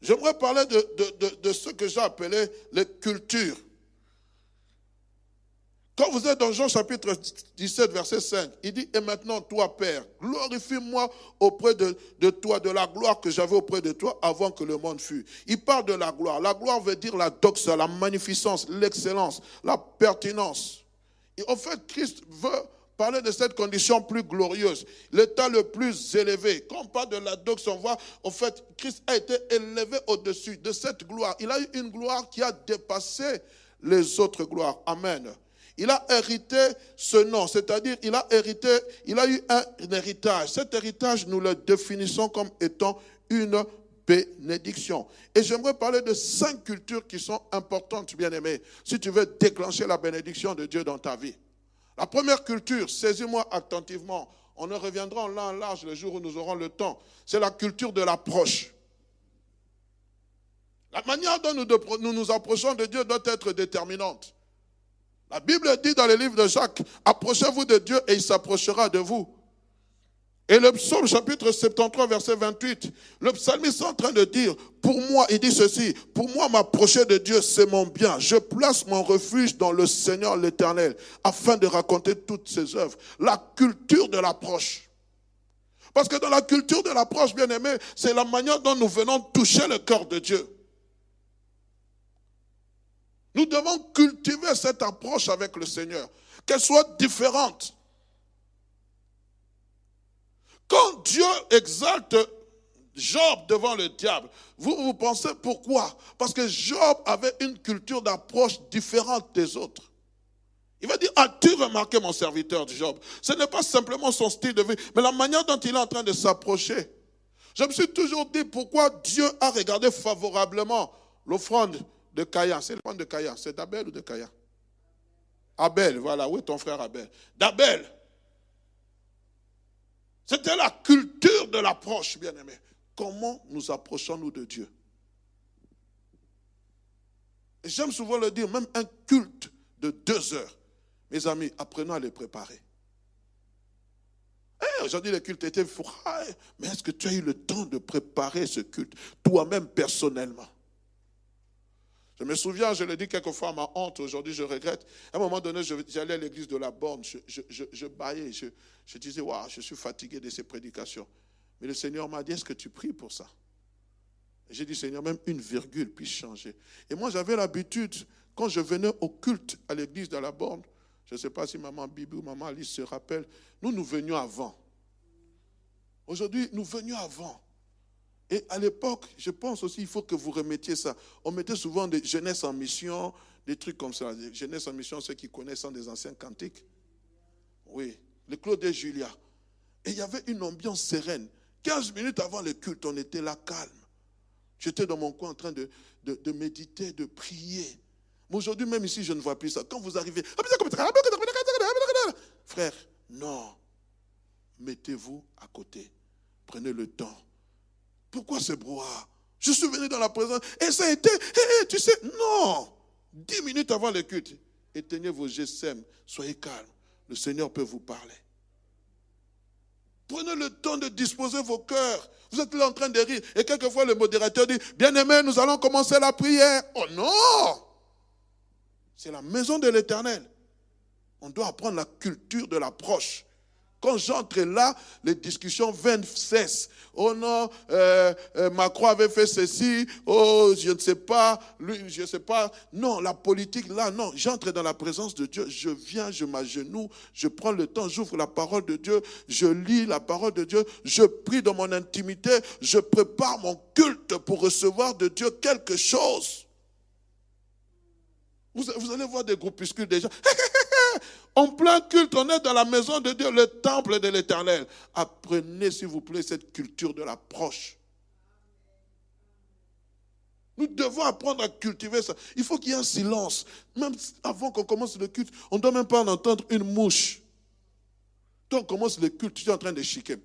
J'aimerais parler de ce que j'ai appelé les cultures. Quand vous êtes dans Jean chapitre 17, verset 5, il dit, et maintenant, toi, Père, glorifie-moi auprès de toi, de la gloire que j'avais auprès de toi avant que le monde fût. Il parle de la gloire. La gloire veut dire la doxa, la magnificence, l'excellence, la pertinence. Et en fait, Christ veut parler de cette condition plus glorieuse, l'état le plus élevé. Quand on parle de la doxa, on voit, en fait, Christ a été élevé au-dessus de cette gloire. Il a eu une gloire qui a dépassé les autres gloires. Amen. il a hérité ce nom, c'est-à-dire il a eu un héritage. Cet héritage, nous le définissons comme étant une bénédiction. Et j'aimerais parler de 5 cultures qui sont importantes, bien-aimés, si tu veux déclencher la bénédiction de Dieu dans ta vie. La première culture, saisis-moi attentivement, on en reviendra en long en large le jour où nous aurons le temps, c'est la culture de l'approche. La manière dont nous nous approchons de Dieu doit être déterminante. La Bible dit dans le livre de Jacques, approchez-vous de Dieu et il s'approchera de vous. Et le psaume chapitre 73 verset 28, le psalmiste est en train de dire, pour moi, il dit ceci, pour moi m'approcher de Dieu c'est mon bien. Je place mon refuge dans le Seigneur l'Éternel afin de raconter toutes ses œuvres. La culture de l'approche. Parce que dans la culture de l'approche, bien aimé, c'est la manière dont nous venons toucher le cœur de Dieu. Nous devons cultiver cette approche avec le Seigneur, qu'elle soit différente. Quand Dieu exalte Job devant le diable, vous pensez pourquoi? Parce que Job avait une culture d'approche différente des autres. Il va dire, as-tu remarqué mon serviteur Job? Ce n'est pas simplement son style de vie, mais la manière dont il est en train de s'approcher. Je me suis toujours dit pourquoi Dieu a regardé favorablement l'offrande de Caïn. C'est l'offrande de Caïn, c'est d'Abel ou de Caïn? Abel, voilà, où est ton frère Abel? D'Abel. C'était la culture de l'approche, bien-aimé. Comment nous approchons-nous de Dieu? Et j'aime souvent le dire, même un culte de 2 heures. Mes amis, apprenons à les préparer. Aujourd'hui, le culte était fou. Mais est-ce que tu as eu le temps de préparer ce culte, toi-même personnellement? Je me souviens, je le dis quelquefois à ma honte, aujourd'hui je regrette. À un moment donné, j'allais à l'église de la Borne, je bâillais, je disais, waouh, je suis fatigué de ces prédications. Mais le Seigneur m'a dit, est-ce que tu pries pour ça? Et j'ai dit, Seigneur, même une virgule puisse changer. Et moi, j'avais l'habitude, quand je venais au culte à l'église de la Borne, je ne sais pas si maman Bibi ou maman Alice se rappellent, nous venions avant. Aujourd'hui, nous venions avant. Et à l'époque, je pense aussi, il faut que vous remettiez ça. On mettait souvent des jeunesse en mission, des trucs comme ça. Jeunesse en mission, ceux qui connaissent des anciens cantiques. Oui, le Claude et Julia. Et il y avait une ambiance sereine. 15 minutes avant le culte, on était là calme. J'étais dans mon coin en train de méditer, de prier. Mais aujourd'hui, même ici, je ne vois plus ça. Quand vous arrivez, frère, non. Mettez-vous à côté. Prenez le temps. Pourquoi ce brouhaha? Je suis venu dans la présence et ça a été, tu sais, non. 10 minutes avant le culte, éteignez vos GSM, soyez calmes. Le Seigneur peut vous parler. Prenez le temps de disposer vos cœurs. Vous êtes là en train de rire. Et quelquefois, le modérateur dit, bien-aimés, nous allons commencer la prière. Oh non! C'est la maison de l'Éternel. On doit apprendre la culture de l'approche. Quand j'entre là, les discussions cessent. Oh non, Macron avait fait ceci. Oh, je ne sais pas. Lui, je ne sais pas. Non, la politique, là, non. J'entre dans la présence de Dieu. Je viens, je m'agenouille. Je prends le temps, j'ouvre la parole de Dieu. Je lis la parole de Dieu. Je prie dans mon intimité. Je prépare mon culte pour recevoir de Dieu quelque chose. Vous allez voir des groupuscules déjà. En plein culte, on est dans la maison de Dieu, le temple de l'Éternel. Apprenez, s'il vous plaît, cette culture de l'approche. Nous devons apprendre à cultiver ça. Il faut qu'il y ait un silence. Même avant qu'on commence le culte, on ne doit même pas en entendre une mouche. Quand on commence le culte, tu es en train de chiquer.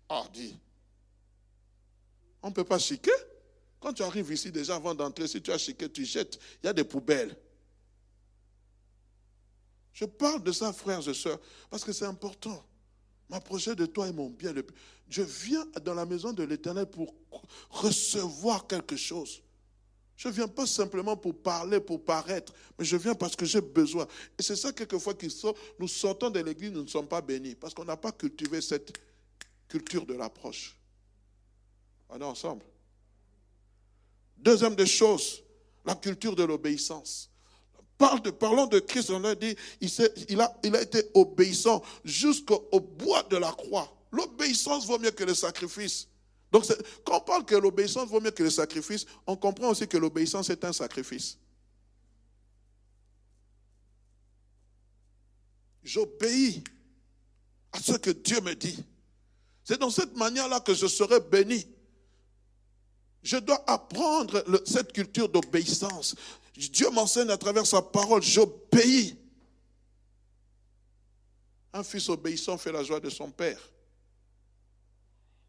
Ah, dis. On ne peut pas chiquer. Quand tu arrives ici, déjà avant d'entrer, si tu as chiqué, tu jettes. Il y a des poubelles. Je parle de ça, frères et sœurs, parce que c'est important. M'approcher de toi est mon bien. Je viens dans la maison de l'Éternel pour recevoir quelque chose. Je ne viens pas simplement pour parler, pour paraître, mais je viens parce que j'ai besoin. Et c'est ça, quelquefois, nous sortons de l'église, nous ne sommes pas bénis, parce qu'on n'a pas cultivé cette culture de l'approche. On est ensemble. Deuxième des choses, la culture de l'obéissance. Parlons de Christ, on a dit, il a été obéissant jusqu'au bout de la croix. L'obéissance vaut mieux que le sacrifice. Donc, quand on parle que l'obéissance vaut mieux que le sacrifice, on comprend aussi que l'obéissance est un sacrifice. J'obéis à ce que Dieu me dit. C'est dans cette manière-là que je serai béni. Je dois apprendre cette culture d'obéissance. Dieu m'enseigne à travers sa parole, j'obéis. Un fils obéissant fait la joie de son père.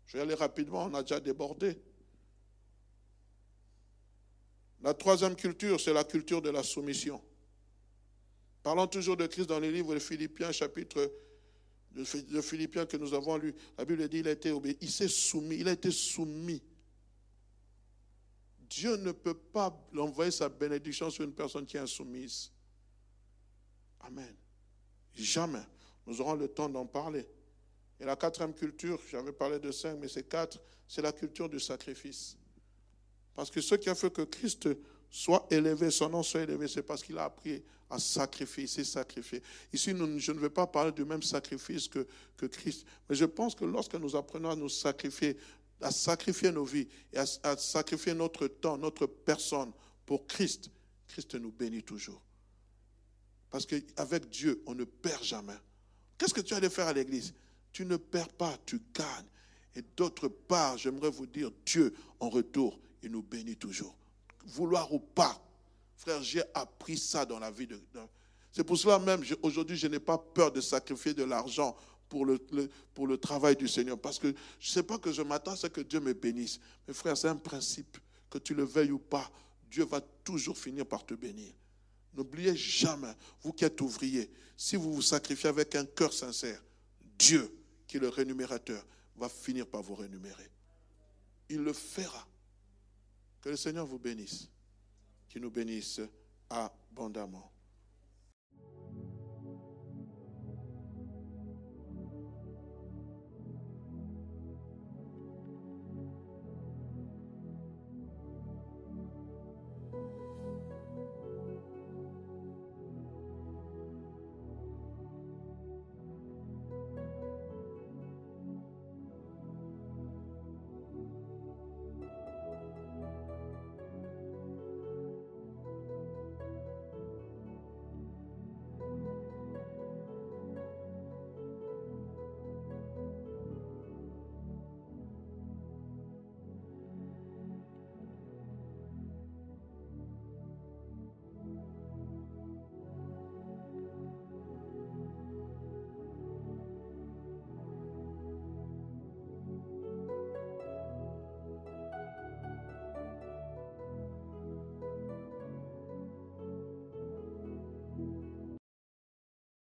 Je vais aller rapidement, on a déjà débordé. La troisième culture, c'est la culture de la soumission. Parlons toujours de Christ dans les livres de Philippiens, chapitre de Philippiens que nous avons lu. La Bible dit qu'il a été obéi. Il s'est soumis, il a été soumis. Dieu ne peut pas envoyer sa bénédiction sur une personne qui est insoumise. Amen. Jamais. Nous aurons le temps d'en parler. Et la quatrième culture, j'avais parlé de 5, mais c'est 4, c'est la culture du sacrifice. Parce que ce qui a fait que Christ soit élevé, son nom soit élevé, c'est parce qu'il a appris à sacrifier, il s'est sacrifié. Ici, je ne vais pas parler du même sacrifice que Christ, mais je pense que lorsque nous apprenons à nous sacrifier, à sacrifier nos vies et à sacrifier notre temps, notre personne pour Christ, Christ nous bénit toujours. Parce qu'avec Dieu, on ne perd jamais. Qu'est-ce que tu as de faire à l'église? Tu ne perds pas, tu gagnes. Et d'autre part, j'aimerais vous dire, Dieu, en retour, il nous bénit toujours. Vouloir ou pas, frère, j'ai appris ça dans la vie. C'est pour cela même, aujourd'hui, je n'ai pas peur de sacrifier de l'argent pour le travail du Seigneur. Parce que je ne sais pas que je m'attends à ce que Dieu me bénisse. Mais frère, c'est un principe. Que tu le veuilles ou pas, Dieu va toujours finir par te bénir. N'oubliez jamais, vous qui êtes ouvriers, si vous vous sacrifiez avec un cœur sincère, Dieu, qui est le rémunérateur, va finir par vous rémunérer. Il le fera. Que le Seigneur vous bénisse. Qu'il nous bénisse abondamment.